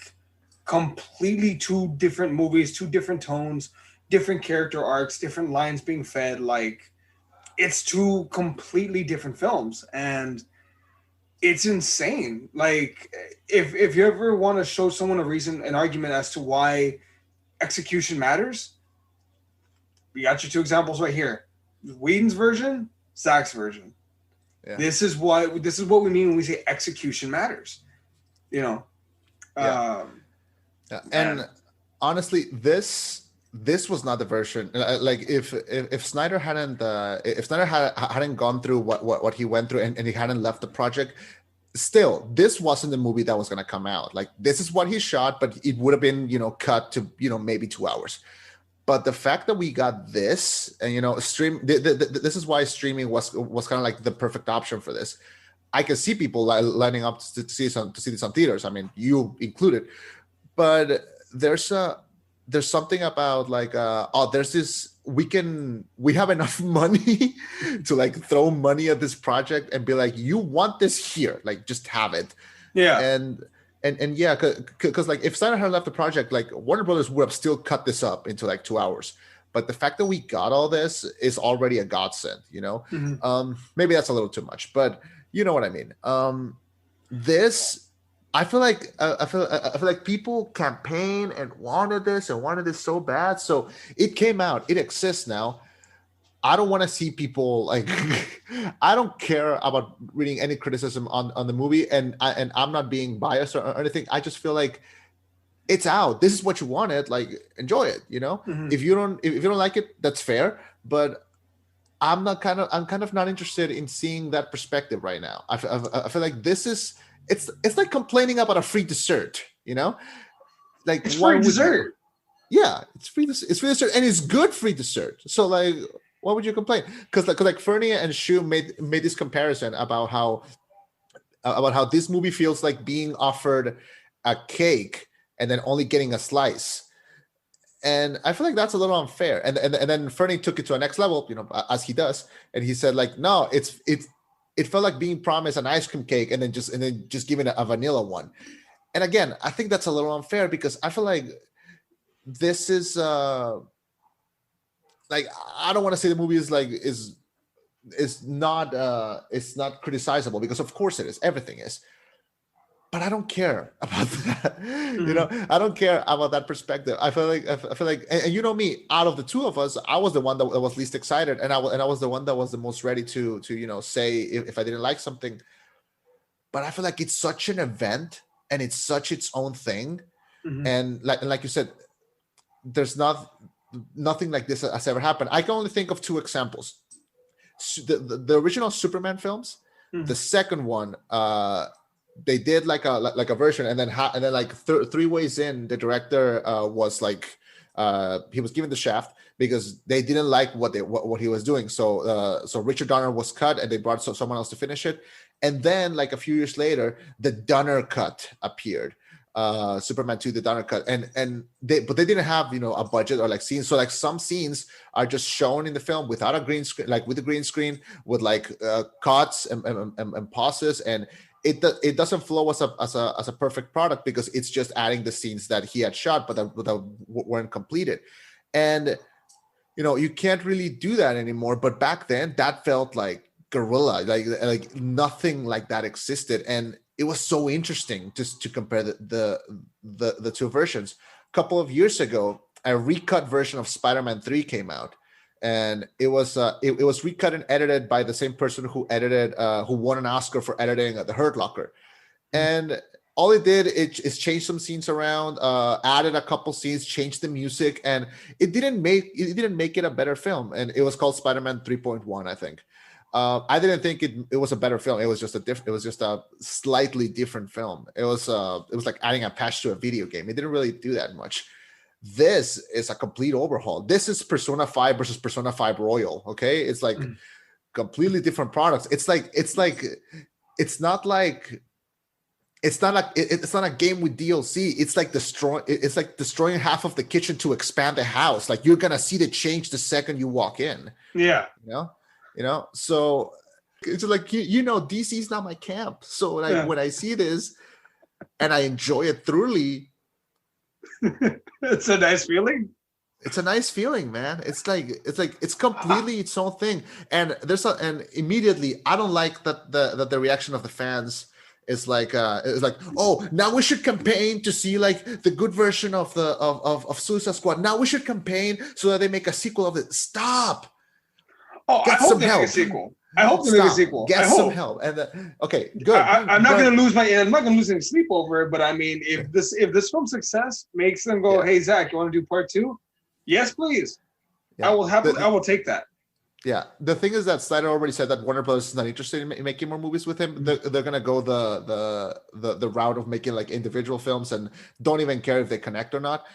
completely 2 different movies, 2 different tones, different character arcs, different lines being fed. Like, it's 2 completely different films, and it's insane. Like, if you ever want to show someone an argument as to why execution matters, we got your 2 examples right here: Whedon's version, Zack's version. Yeah. This is what we mean when we say execution matters. And honestly, this was not the version. Like, if Snyder hadn't gone through what he went through, and he hadn't left the project, still, this wasn't the movie that was going to come out. Like, this is what he shot, but it would have been cut to maybe 2 hours. But the fact that we got this, and this is why streaming was kind of like the perfect option for this. I can see people lining up to see this on theaters. I mean, you included. But there's something about like there's this, we have enough money to like throw money at this project and be like, you want this here, like, just have it. Yeah. And yeah, because like if Snyder had left the project, like Warner Brothers would have still cut this up into like 2 hours. But the fact that we got all this is already a godsend, Maybe that's a little too much, but you know what I mean. This, I feel like people campaigned and wanted this so bad. So it came out, it exists now. I don't want to see people like I don't care about reading any criticism on the movie, and I'm not being biased or anything. I just feel like it's out. This is what you wanted. Like, enjoy it. Mm-hmm. If you don't like it, that's fair. But I'm kind of not interested in seeing that perspective right now. I feel like it's like complaining about a free dessert. Like, it's why free would dessert. Yeah, it's free. It's free dessert, and it's good free dessert. So like, why would you complain? Because like Fernie and Shu made this comparison about how this movie feels like being offered a cake and then only getting a slice. And I feel like that's a little unfair. And then Fernie took it to a next level, as he does, and he said like, no, it felt like being promised an ice cream cake and then just giving a vanilla one. And again, I think that's a little unfair because I feel like this is like, I don't want to say the movie is like is not it's not criticizable, because of course it is. Everything is. But I don't care about that. I don't care about that perspective. I feel like and me, out of the two of us, I was the one that was least excited, and I was the one that was the most ready to say if I didn't like something. But I feel like it's such an event and it's such its own thing. Mm-hmm. And like you said, there's nothing like this has ever happened. I can only think of two examples. The original Superman films, Mm-hmm. the second one, they did like a version, and then like 3 ways in, the director was like he was given the shaft because they didn't like what he was doing. So Richard Donner was cut, and they brought someone else to finish it. And then like a few years later, the Donner cut appeared. Superman 2, the Donner cut, and they didn't have a budget or like scenes. So like some scenes are just shown in the film without a green screen, like with a green screen, with like cuts and pauses, and it doesn't flow as a perfect product because it's just adding the scenes that he had shot but that weren't completed. And you can't really do that anymore. But back then, that felt like guerrilla, like nothing like that existed, and it was so interesting just to compare the two versions. A couple of years ago, a recut version of Spider-Man 3 came out, and it was recut and edited by the same person who edited who won an Oscar for editing The Hurt Locker. And all it did is change some scenes around, added a couple scenes, changed the music, and it didn't make it a better film. And it was called Spider-Man 3.1, I think. I didn't think it was a better film. It was just a slightly different film. It was like adding a patch to a video game. It didn't really do that much. This is a complete overhaul. This is Persona 5 versus Persona 5 Royal. Okay, it's like completely different products. It's not a game with DLC. It's like destroying half of the kitchen to expand the house. Like, you're gonna see the change the second you walk in. Yeah. So it's like, DC's not my camp. So like when I see this and I enjoy it thoroughly, it's a nice feeling. It's a nice feeling, man. It's completely its own thing. And and immediately I don't like that the reaction of the fans is like oh, now we should campaign to see like the good version of Suicide Squad. Now we should campaign so that they make a sequel of it. Stop. Oh, I hope they make a sequel. I hope they make a sequel. Get some help. And okay, good. I'm not going to lose any sleep over it. But I mean, if this film's success makes them go, hey Zach, you want to do part 2? Yes, please. Yeah. I will take that. Yeah, the thing is that Snyder already said that Warner Brothers is not interested in making more movies with him. They're gonna go the route of making like individual films and don't even care if they connect or not.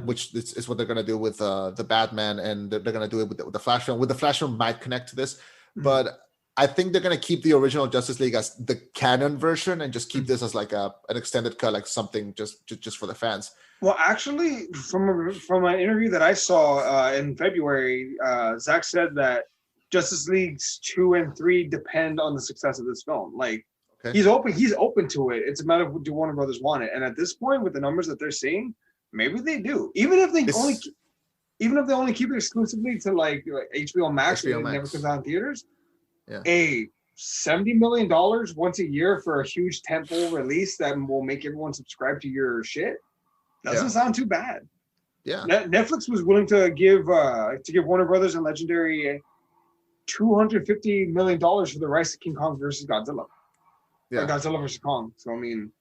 Which is what they're gonna do with the Batman, and they're gonna do it with the Flash film. With the Flash film might connect to this, but I think they're gonna keep the original Justice League as the canon version and just keep this as like an extended cut, like something just for the fans. Well, actually, from an interview that I saw in February, Zach said that Justice Leagues 2 and 3 depend on the success of this film. Like, he's open to it. It's a matter of, do Warner Brothers want it? And at this point, with the numbers that they're seeing, maybe they do. Even if they only keep it exclusively to like HBO Max, and it never comes out in theaters. Yeah. A $70 million once a year for a huge tentpole release that will make everyone subscribe to your shit doesn't sound too bad. Yeah. Netflix was willing to give Warner Brothers and Legendary $250 million for the rights to King Kong versus Godzilla. Yeah. Or Godzilla versus Kong. So, I mean,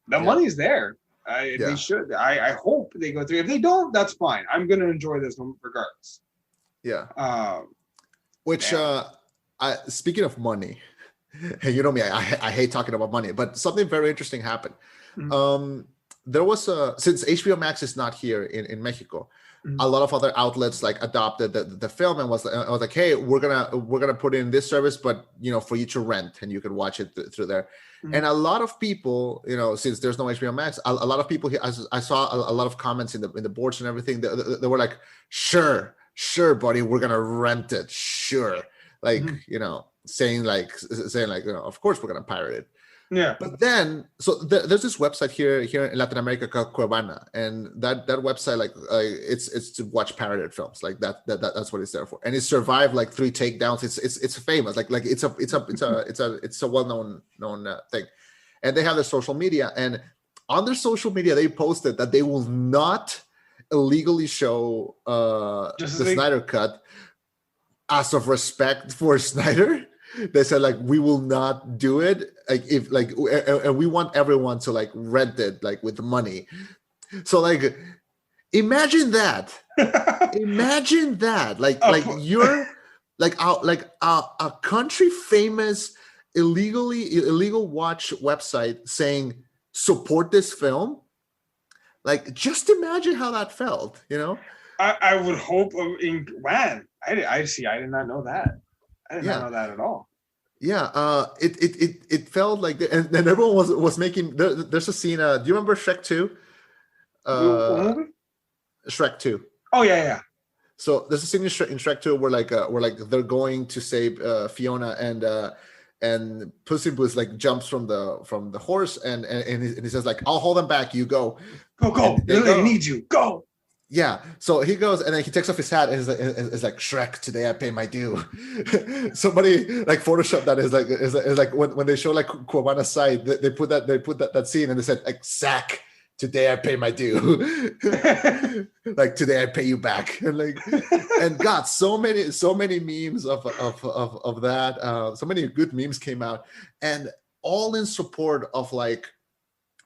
the money's there. They should. I hope they go through. If they don't, that's fine. I'm going to enjoy this regardless. Yeah. Speaking of money, you know me, I hate talking about money, but something very interesting happened. Mm-hmm. There was since HBO Max is not here in Mexico, mm-hmm. a lot of other outlets like adopted the film and was like, hey, we're gonna put in this service, but for you to rent and you can watch it through there. Mm-hmm. And a lot of people, since there's no HBO Max, a lot of people here, I saw a lot of comments in the boards and everything. They were like, sure, buddy, we're gonna rent it, sure, like mm-hmm. saying like of course we're gonna pirate it. Yeah. But then, so there's this website here in Latin America called Cuevana, and that website, like, it's to watch pirated films, like that's what it's there for, and it survived like 3 takedowns. It's famous, like it's a well-known thing, and they have their social media, and on their social media they posted that they will not illegally show the Snyder Cut as of respect for Snyder. They said like, we will not do it, like if like, and we want everyone to like rent it like with money. So like, imagine that. Like you're like a country famous illegal watch website saying support this film. Like, just imagine how that felt. I would hope man. I see. I did not know that. I did not know that at all. Yeah, it felt like, and everyone was making. There's a scene. Do you remember Shrek 2? Shrek 2. Oh yeah. So there's a scene in Shrek 2 where they're going to save Fiona, and Puss in Boots like jumps from the horse, and he says like, I'll hold them back. You go. They need you. Go. Yeah, so he goes and then he takes off his hat and is like, Shrek, today I pay my due. Somebody like photoshopped that is like when they show like Cuevana's side, they put that scene and they said like, Zach, today I pay my due. Like, today I pay you back. And God, so many memes of that. So many good memes came out, and all in support of like,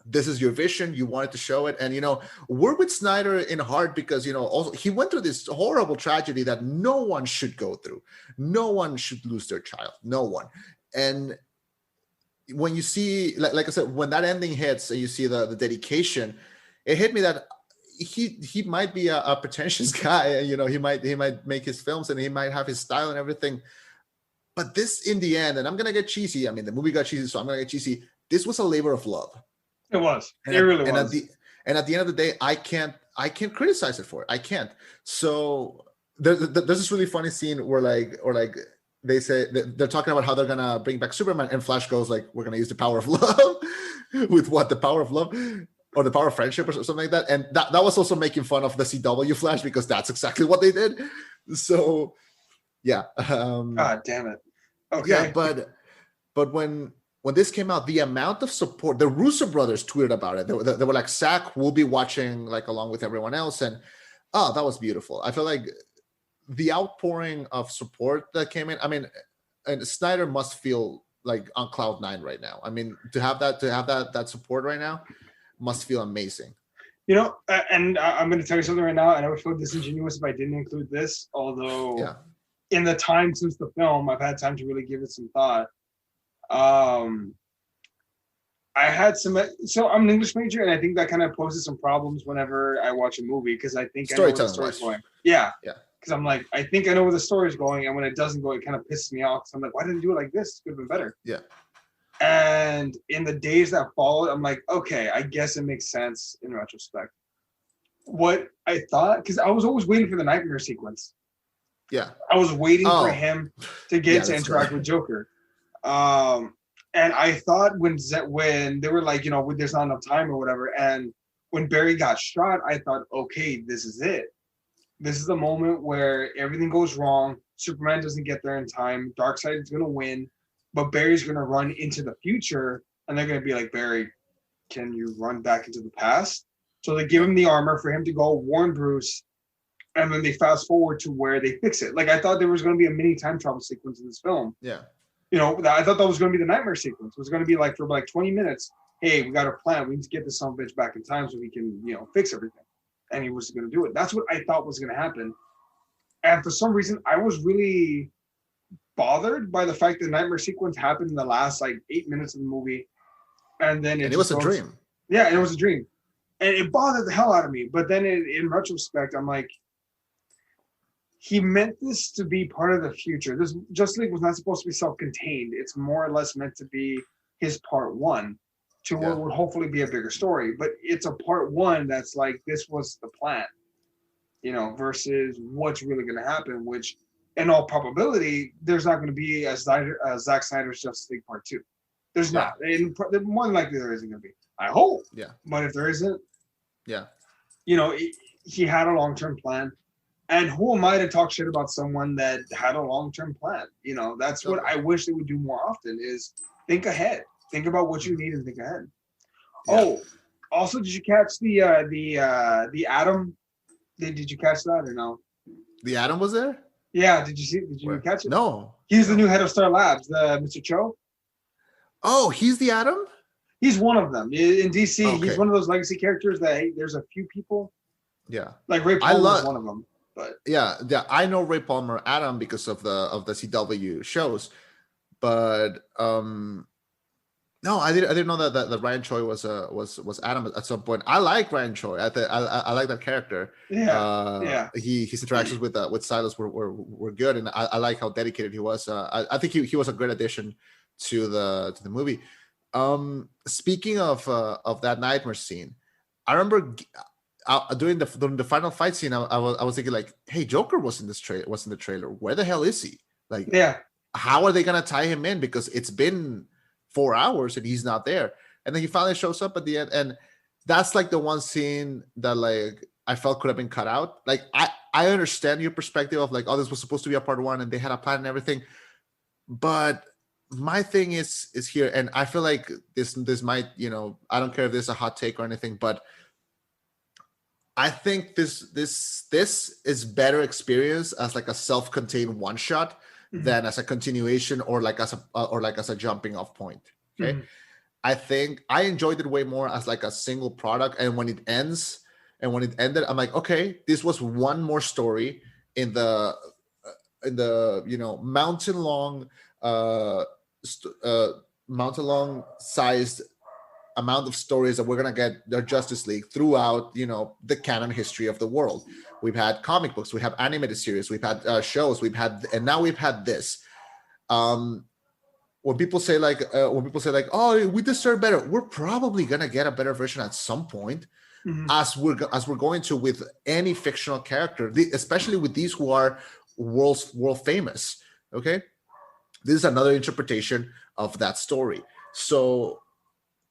this is your vision, you wanted to show it, and we're with Snyder in heart because also he went through this horrible tragedy that no one should go through. No one should lose their child, no one. And when you see, like I said, when that ending hits and you see the dedication, it hit me that he might be a pretentious guy, and he might make his films and he might have his style and everything, but this, in the end, and I'm gonna get cheesy, I mean the movie got cheesy, so I'm gonna get cheesy, this was a labor of love. It was. It really was. At the end of the day, I can't criticize it for it. I can't. So there's this really funny scene where like they say they're talking about how they're gonna bring back Superman, and Flash goes like, we're gonna use the power of love. With what? The power of love or the power of friendship or something like that. And that was also making fun of the CW Flash, because that's exactly what they did. So yeah. God damn it. Okay. Yeah, but when this came out, the amount of support, the Russo brothers tweeted about it. They were like, Zach, we'll be watching like along with everyone else. And that was beautiful. I feel like the outpouring of support that came in, I mean, and Snyder must feel like on cloud 9 right now. I mean, to have that support right now must feel amazing. And I'm going to tell you something right now, and I would feel disingenuous if I didn't include this, although in the time since the film, I've had time to really give it some thought. I had some, so I'm an English major, and I think that kind of poses some problems whenever I watch a movie, because I think I know where the story's going. Yeah. Because I'm like, I think I know where the story's going, and when it doesn't go, it kind of pisses me off. So I'm like, why didn't I do it like this? It could have been better. Yeah. And in the days that followed, I'm like, okay, I guess it makes sense in retrospect. What I thought, because I was always waiting for the nightmare sequence. Yeah. I was waiting for him to get to interact with Joker. And I thought when they were like, there's not enough time or whatever, and when Barry got shot, I thought, okay, this is it. This is the moment where everything goes wrong. Superman doesn't get there in time. Darkseid is going to win, but Barry's going to run into the future, and they're going to be like, Barry, can you run back into the past? So they give him the armor for him to go warn Bruce, and then they fast forward to where they fix it. Like I thought there was going to be a mini time travel sequence in this film. Yeah. You know, I thought that was going to be the nightmare sequence. It was going to be like for like 20 minutes. Hey, we got a plan. We need to get this son of a bitch back in time so we can, you know, fix everything. And he was going to do it. That's what I thought was going to happen. And for some reason, I was really bothered by the fact that the nightmare sequence happened in the last like 8 minutes of the movie. And then it was a dream. Yeah, and it was a dream. And it bothered the hell out of me. But then in retrospect, I'm like, he meant this to be part of the future. This Justice League was not supposed to be self-contained. It's more or less meant to be his part one to what would hopefully be a bigger story. But it's a part one that's like, this was the plan, you know, versus what's really going to happen, which in all probability, there's not going to be a Zack Snyder's Justice League part two. There's not. And more than likely there isn't going to be. I hope. Yeah. But if there isn't, you know, he had a long-term plan. And who am I to talk shit about someone that had a long-term plan? You know, that's what I wish they would do more often is think ahead. Think about what you need and think ahead. Yeah. Oh, also, did you catch the Atom? Did you catch that or no? The Atom was there? Yeah. Did you catch it? No. He's the new head of Star Labs, Mr. Cho. Oh, he's the Atom? He's one of them. In DC, he's one of those legacy characters that, hey, there's a few people. Yeah. Like Ray Palmer is one of them. But yeah, I know Ray Palmer Atom because of the CW shows. But no, I didn't know that Ryan Choi was Atom at some point. I like Ryan Choi. I like that character. Yeah. His interactions with Silas were good, and I like how dedicated he was. I think he was a great addition to the movie. Speaking of that nightmare scene, I remember during the final fight scene, I was thinking like, hey, Joker was in the trailer. Where the hell is he? Like, how are they gonna tie him in? Because it's been 4 hours and he's not there. And then he finally shows up at the end, and that's like the one scene that like I felt could have been cut out. Like I understand your perspective of like, oh, this was supposed to be a part one and they had a plan and everything, but my thing is here, and I feel like this might, you know, I don't care if this is a hot take or anything, but I think this is better experience as like a self-contained one shot than as a continuation or like as a jumping off point. Okay. I think I enjoyed it way more as like a single product, and when it ended, I'm like, okay, this was one more story in the you know, mountain long sized amount of stories that we're gonna get the Justice League throughout, you know, the canon history of the world. We've had comic books, we have animated series, we've had shows, and now we've had this. When people say like, oh, we deserve better, we're probably gonna get a better version at some point, as we're going to with any fictional character, especially with these who are world famous. Okay. This is another interpretation of that story. So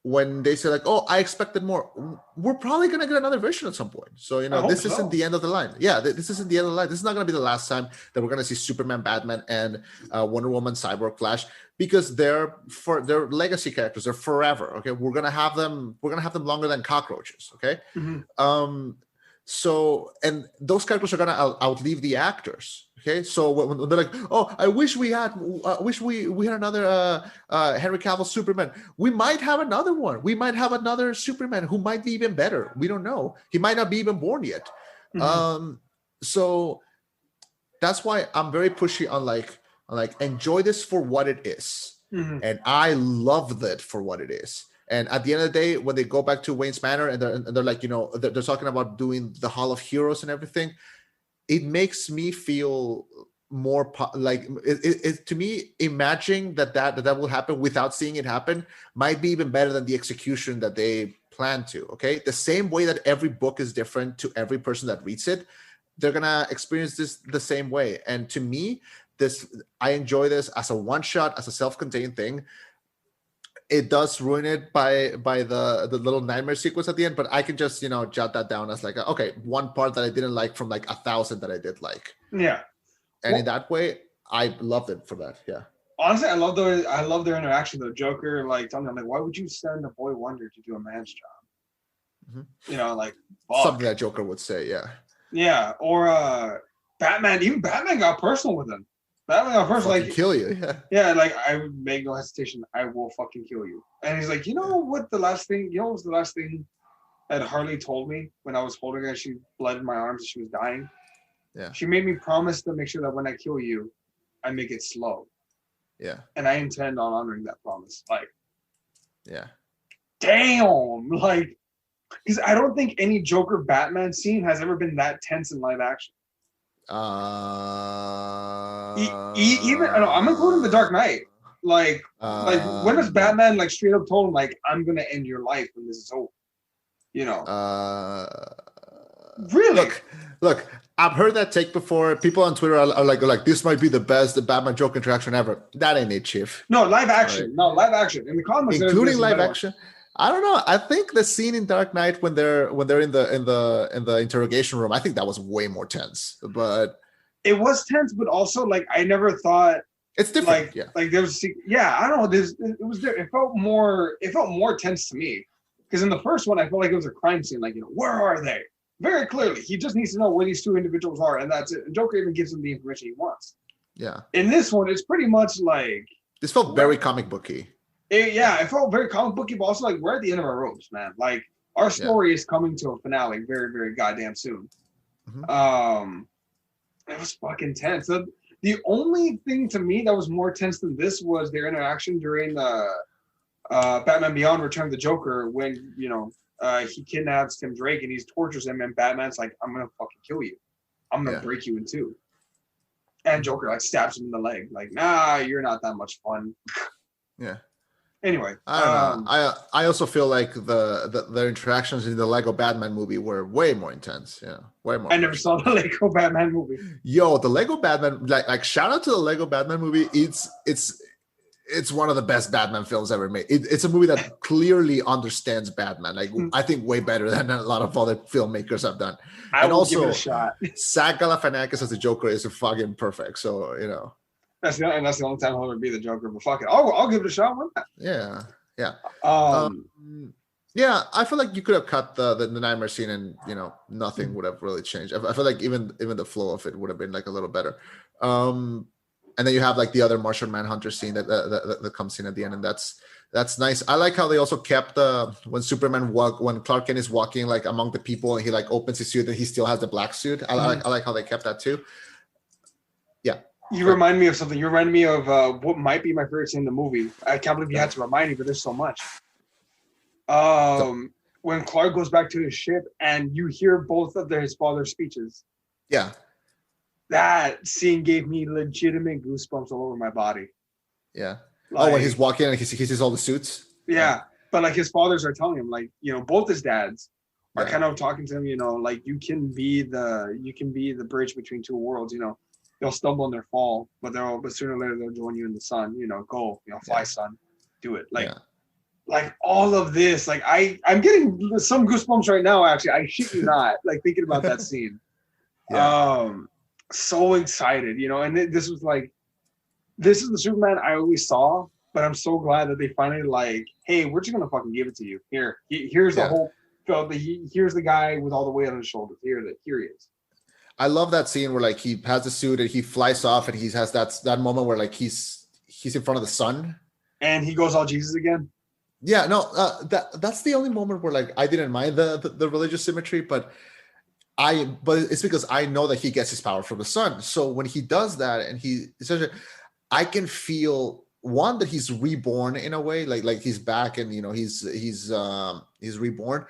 when they say like, oh, I expected more, we're probably going to get another version at some point. So, you know, this isn't the end of the line. Yeah, this isn't the end of the line. This is not going to be the last time that we're going to see Superman, Batman, and Wonder Woman, Cyborg, Flash, because they're legacy characters. They're forever. Okay. We're going to have them longer than cockroaches. Okay. So, and those characters are going to outlive the actors. Okay, so when they're like, "Oh, I wish we had another Henry Cavill Superman," we might have another one. We might have another Superman who might be even better. We don't know. He might not be even born yet. So that's why I'm very pushy on like enjoy this for what it is, and I loved it for what it is. And at the end of the day, when they go back to Wayne's Manor and they're like, you know, they're talking about doing the Hall of Heroes and everything. It makes me feel more like it to me, imagining that will happen without seeing it happen might be even better than the execution that they plan to. Okay. The same way that every book is different to every person that reads it, they're going to experience this the same way. And to me, I enjoy this as a one shot, as a self-contained thing. It does ruin it by the little nightmare sequence at the end, but I can just, you know, jot that down as like, okay, one part that I didn't like from like 1,000 that I did like. Yeah. And in that way, I loved it for that. Yeah. Honestly, I love their interaction though. Joker, like, telling them, like, why would you send a boy wonder to do a man's job? You know, like, something that Joker would say. Yeah. Yeah, or Batman. Even Batman got personal with him. Batman got personal, like kill you. Yeah, like I would make no hesitation. I will fucking kill you. And he's like, you know what? The last thing, what was the last thing that Harley told me when I was holding her? She bled in my arms and she was dying. Yeah. She made me promise to make sure that when I kill you, I make it slow. Yeah. And I intend on honoring that promise. Like, yeah. Damn. Like, because I don't think any Joker Batman scene has ever been that tense in live action. Even I'm including The Dark Knight. Like when does Batman like straight up told him like I'm gonna end your life when this is over? You know. Really? Look. I've heard that take before. People on Twitter are like this might be the best Batman Joker interaction ever. That ain't it, Chief. No, live action. Right. No, live action. In the comics, including live action. I don't know. I think the scene in Dark Knight when they're in the interrogation room, I think that was way more tense. But it was tense, but also like I never thought it's different. Like there was I don't know. It was there. It felt more tense to me because in the first one I felt like it was a crime scene. Like where are they? Very clearly, he just needs to know where these two individuals are, and that's it. And Joker even gives him the information he wants. Yeah. In this one, it's pretty much like this felt very comic booky. It felt very comic booky, but also like we're at the end of our ropes, man. Like our story is coming to a finale very, very goddamn soon. Mm-hmm. It was fucking tense. The only thing to me that was more tense than this was their interaction during Batman Beyond: Return of the Joker when he kidnaps Tim Drake and he tortures him, and Batman's like, "I'm gonna fucking kill you. I'm gonna break you in two." And Joker like stabs him in the leg, like, "Nah, you're not that much fun." Yeah. Anyway, I don't know. I also feel like the interactions in the Lego Batman movie were way more intense. Yeah, way more. I never saw the Lego Batman movie. Yo, the Lego Batman, like shout out to the Lego Batman movie. It's one of the best Batman films ever made. It's a movie that clearly understands Batman. Like I think way better than a lot of other filmmakers have done. I will give it a shot. Zach Galifianakis as the Joker is fucking perfect. So That's the only time he'll ever be the Joker. But fuck it, I'll give it a shot. Why not? Yeah. Yeah, I feel like you could have cut the nightmare scene and nothing would have really changed. I feel like even the flow of it would have been like a little better. And then you have like the other Martian Manhunter scene that comes in at the end, and that's nice. I like how they also kept when Clark Kent is walking like among the people and he like opens his suit and he still has the black suit. I like how they kept that too. Yeah. You remind me of something. You remind me of what might be my favorite scene in the movie. I can't believe you had to remind me, but there's so much. When Clark goes back to his ship and you hear both of his father's speeches. Yeah. That scene gave me legitimate goosebumps all over my body. Yeah. When he's walking and he sees all the suits. Yeah. But like his fathers are telling him, like, both his dads are kind of talking to him, like you can be the bridge between two worlds, They'll stumble and they'll fall, but sooner or later they'll join you in the sun. Go, fly, son, do it. Like all of this. Like I'm getting some goosebumps right now. Actually, I shit you not. Like thinking about that scene. Yeah. So excited, and this was like, this is the Superman I always saw. But I'm so glad that they finally like, hey, we're just gonna fucking give it to you. Here's the whole. Here's the guy with all the weight on his shoulders. Here he is. I love that scene where like he has the suit and he flies off and he has that moment where like he's in front of the sun and he goes all Jesus again. Yeah, no, that's the only moment where like I didn't mind the religious symmetry, but it's because I know that he gets his power from the sun. So when he does that and he essentially, I can feel one that he's reborn in a way, like he's back and he's reborn.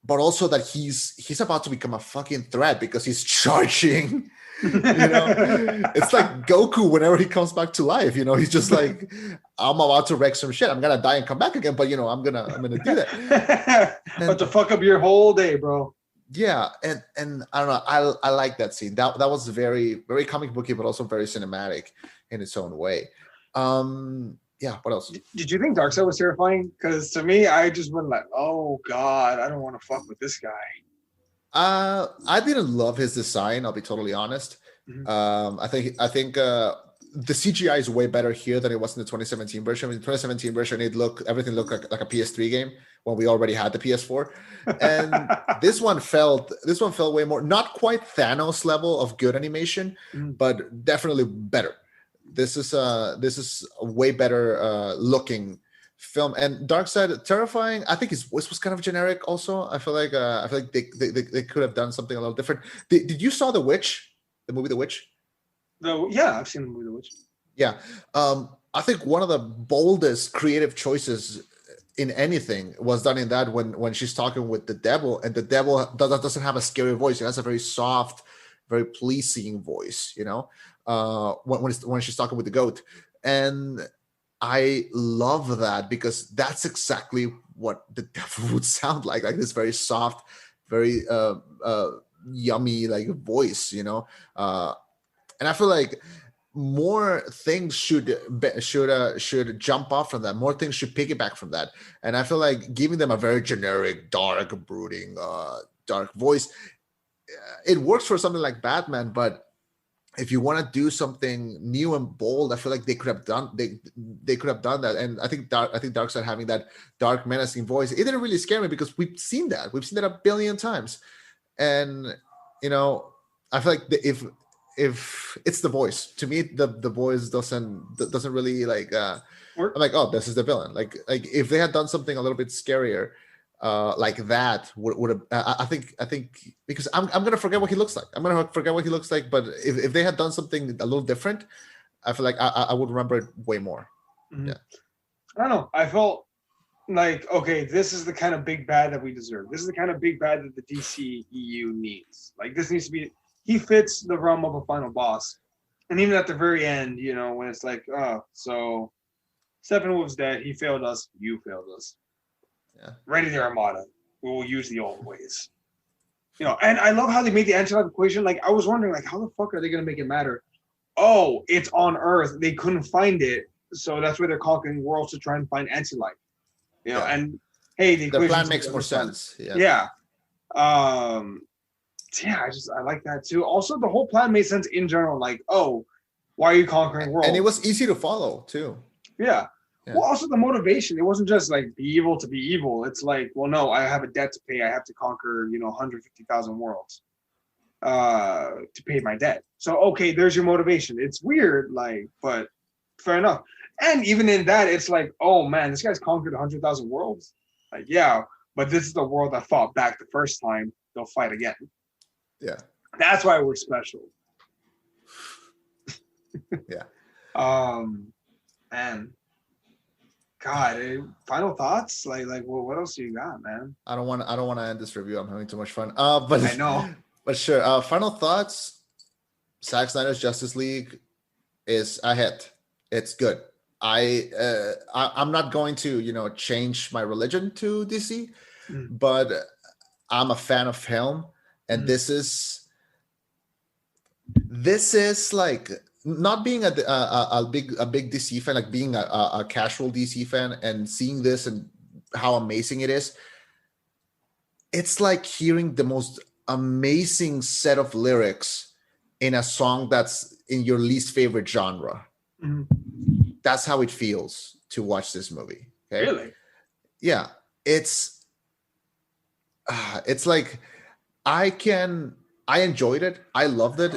But also that he's about to become a fucking threat because he's charging. It's like Goku whenever he comes back to life. He's just like, I'm about to wreck some shit. I'm gonna die and come back again, but I'm gonna do that. But to fuck up your whole day, bro. Yeah, and I don't know. I like that scene. That was very very comic booky, but also very cinematic in its own way. Yeah, what else? Did you think Darkseid was terrifying? Because to me, I just went like, oh God, I don't want to fuck with this guy. I didn't love his design, I'll be totally honest. Mm-hmm. I think the CGI is way better here than it was in the 2017 version. In the 2017 version, everything looked like a PS3 game when we already had the PS4, and this one felt way more, not quite Thanos level of good animation, but definitely better. This is a way better looking film. And Darkseid, terrifying. I think his voice was kind of generic. Also, I feel like they could have done something a little different. Did you saw The Witch, the movie The Witch? Yeah, I've seen the movie The Witch. Yeah, I think one of the boldest creative choices in anything was done in that when she's talking with the devil, and the devil doesn't have a scary voice. It has a very soft, very pleasing voice. When she's talking with the goat, and I love that because that's exactly what the devil would sound like this very soft, very yummy voice. And I feel like more things should jump off from that. More things should piggyback from that. And I feel like giving them a very generic, dark, brooding, dark voice, it works for something like Batman. But if you want to do something new and bold, I feel like they could have done that. And I think Darkseid having that dark, menacing voice, it didn't really scare me because we've seen that a billion times. And I feel like if it's the voice, to me the voice doesn't really I'm like, oh, this is the villain. Like if they had done something a little bit scarier like that would have I think because I'm gonna forget what he looks like. But if they had done something a little different, I feel like I would remember it way more. Mm-hmm. Yeah, I don't know, I felt like, okay, this is the kind of big bad that we deserve. This is the kind of big bad that the DC EU needs. Like, this needs to be, he fits the realm of a final boss. And even at the very end, when it's like, oh, so Steppenwolf's dead, he failed us, you failed us. Yeah. Ready the Armada. We will use the old ways. And I love how they made the anti-life equation. Like, I was wondering, like, how the fuck are they going to make it matter? Oh, it's on Earth. They couldn't find it. So that's why they're conquering worlds, to try and find anti-life. And hey, the plan makes more sense. Yeah. I like that too. Also, the whole plan made sense in general. Like, oh, why are you conquering worlds? And it was easy to follow too. Yeah. Well, also the motivation. It wasn't just like be evil to be evil. It's like, well, no, I have a debt to pay. I have to conquer, 150,000 worlds to pay my debt. So, okay, there's your motivation. It's weird, but fair enough. And even in that, it's like, oh man, this guy's conquered 100,000 worlds. Like, yeah, but this is the world that fought back the first time. They'll fight again. Yeah. That's why we're special. Yeah. And God, final thoughts? Like, well, what else do you got, man? I don't want to end this review. I'm having too much fun. But I know. But sure. Final thoughts. Zack Snyder's Justice League is a hit. It's good. I'm not going to, change my religion to DC, but I'm a fan of film, and this is like not being a big DC fan, like being a casual DC fan and seeing this and how amazing it is. It's like hearing the most amazing set of lyrics in a song that's in your least favorite genre. Mm-hmm. That's how it feels to watch this movie. Okay? Really? Yeah. It's like I enjoyed it. I loved it.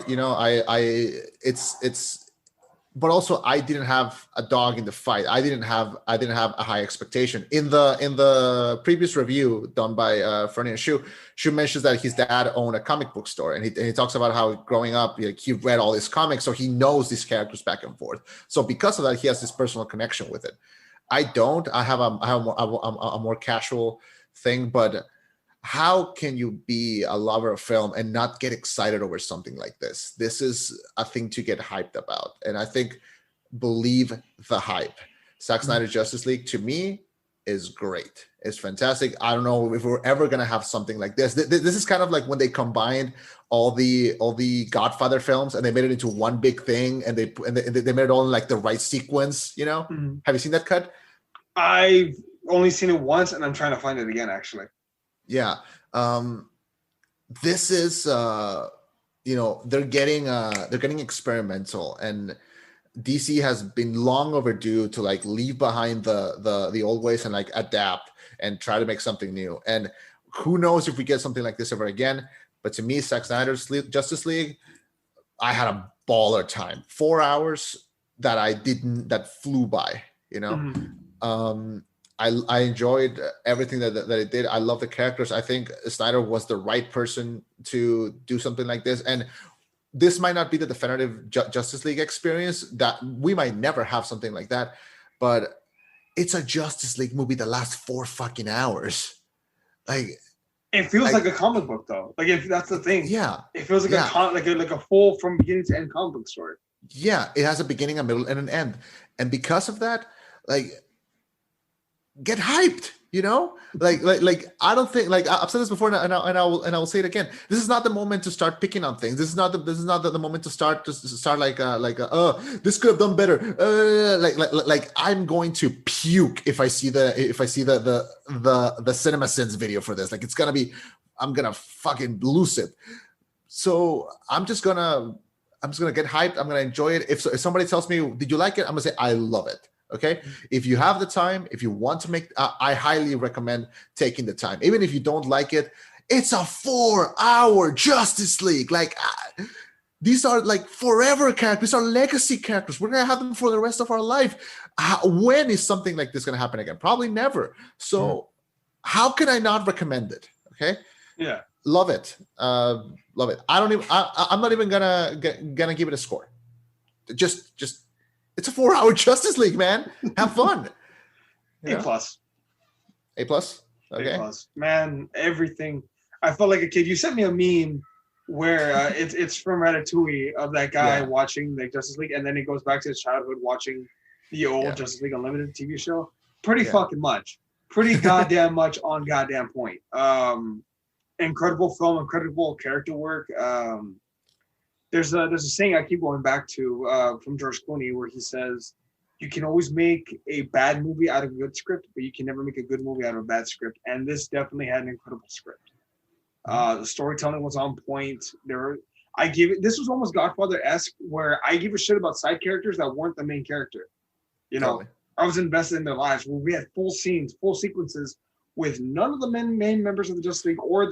But also I didn't have a dog in the fight. I didn't have a high expectation. In the previous review done by Fernie and Shu mentions that his dad owned a comic book store, and he talks about how growing up, he read all his comics, so he knows these characters back and forth. So because of that, he has this personal connection with it. I don't. I have a more casual thing, but how can you be a lover of film and not get excited over something like this? This is a thing to get hyped about. And I think, believe the hype. Zack Snyder's Justice League, to me, is great. It's fantastic. I don't know if we're ever going to have something like this. This is kind of like when they combined all the Godfather films and they made it into one big thing, and they made it all in like the right sequence, Mm-hmm. Have you seen that cut? I've only seen it once, and I'm trying to find it again, actually. Yeah. This is they're getting experimental, and DC has been long overdue to like leave behind the old ways and like adapt and try to make something new. And who knows if we get something like this ever again. But to me, Zack Snyder's Justice League, I had a baller time. 4 hours that flew by, you know. Mm-hmm. I enjoyed everything that it did. I love the characters. I think Snyder was the right person to do something like this. And this might not be the definitive Justice League experience, that we might never have something like that, but it's a Justice League movie that lasts 4 fucking hours. Like, it feels like a comic book, though. Like, if that's the thing. Yeah. It feels like like a full from beginning to end comic book story. Yeah, it has a beginning, a middle, and an end. And because of that, like, get hyped, you know? Like I don't think, like, I've said this before, and I will say it again. This is not the moment to start picking on things. This is not the moment to start this could have done better. Like I'm going to puke if I see the CinemaSins video for this. Like, I'm gonna fucking lose it. So I'm just gonna get hyped. I'm gonna enjoy it. If somebody tells me, did you like it? I'm gonna say, I love it. Okay. If you have the time, if you want to make, I highly recommend taking the time. Even if you don't like it, it's a 4-hour Justice League. Like, these are like forever characters. These are legacy characters. We're going to have them for the rest of our life. When is something like this going to happen again? Probably never. So how can I not recommend it? Okay. Yeah. Love it. Love it. I'm not even gonna give it a score. Just it's a 4-hour Justice League, man. Have fun. A+. A+? Okay. A+. Man, everything. I felt like a kid. You sent me a meme where it's from Ratatouille of that guy watching the Justice League, and then it goes back to his childhood watching the old Justice League Unlimited TV show. Pretty fucking much. Pretty goddamn much on goddamn point. Incredible film, incredible character work. There's a saying I keep going back to from George Clooney where he says, you can always make a bad movie out of a good script, but you can never make a good movie out of a bad script. And this definitely had an incredible script. The storytelling was on point. This was almost Godfather-esque, where I give a shit about side characters that weren't the main character. You know, totally. I was invested in their lives, where we had full scenes, full sequences with none of the main members of the Justice League or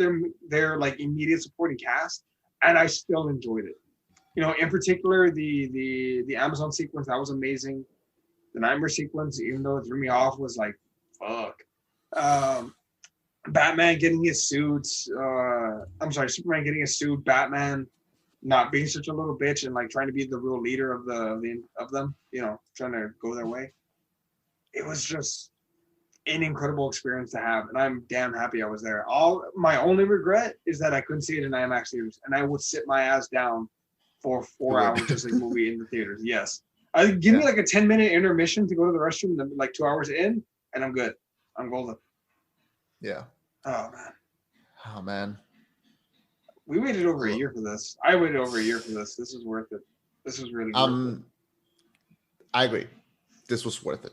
their like immediate supporting cast, and I still enjoyed it. You know, in particular, the Amazon sequence, that was amazing. The Nightmare sequence, even though it threw me off, was like, fuck. Batman getting his suit. Superman getting his suit. Batman not being such a little bitch and like trying to be the real leader of them. You know, trying to go their way. It was just an incredible experience to have, and I'm damn happy I was there. My only regret is that I couldn't see it in IMAX theaters, and I would sit my ass down for 4 hours just like movie in the theaters. Yes. Give me like a 10-minute intermission to go to the restroom, then like 2 hours in, and I'm good. I'm golden. Yeah. Oh man. We waited over a year for this. I waited over a year for this. This is worth it. This is really worth it. I agree. This was worth it.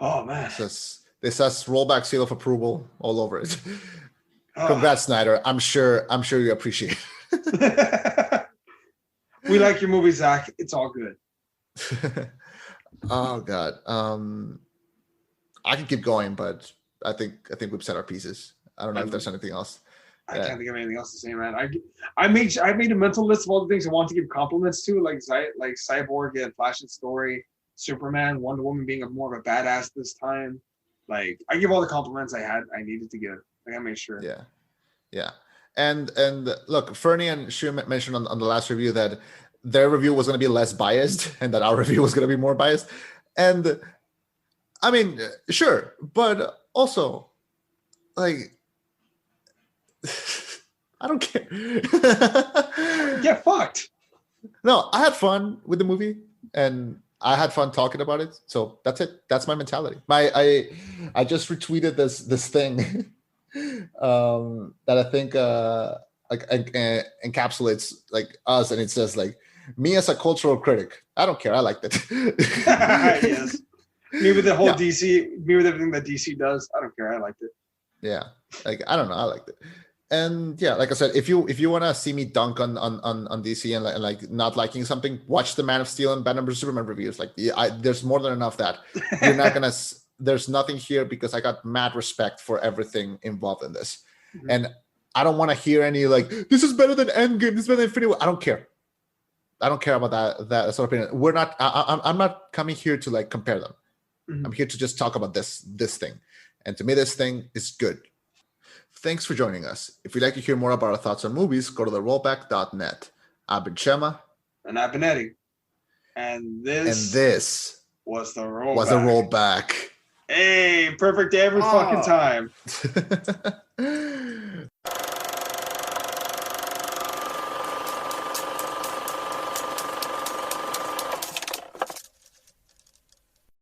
Oh man. This has rollback seal of approval all over it. Congrats, Snyder. I'm sure you appreciate it. We like your movie, Zach. It's all good. Oh God. I can keep going, but I think we've said our pieces. I don't know if there's anything else. I can't think of anything else to say, man. I made a mental list of all the things I want to give compliments to, like Cyborg and Flash's story, Superman, Wonder Woman being more of a badass this time. Like, I give all the compliments I needed to give. Like, I made sure. Yeah. And look, Fernie and Shu mentioned on the last review that their review was going to be less biased and that our review was going to be more biased. And I mean, sure, but also, like, I don't care. Get fucked. No, I had fun with the movie, and I had fun talking about it. So that's it. That's my mentality. I just retweeted this thing that I think encapsulates like us, and it says like, me as a cultural critic, I don't care. I liked it. Yes. Me with the whole DC, me with everything that DC does, I don't care. I liked it. Yeah. Like, I don't know. I liked it. And yeah, like I said, if you want to see me dunk on DC and like not liking something, watch the Man of Steel and Batman vs Superman reviews. Like, there's more than enough that you're not gonna. There's nothing here because I got mad respect for everything involved in this, and I don't want to hear any like this is better than Endgame, this is better than Infinity War. I don't care. I don't care about that sort of opinion. We're not. I'm not coming here to like compare them. I'm here to just talk about this thing, and to me, this thing is good. Thanks for joining us. If you'd like to hear more about our thoughts on movies, go to therollback.net. I've been Chema. And I've been Eddie. And this was the rollback. Was a rollback. Hey, perfect day every fucking time.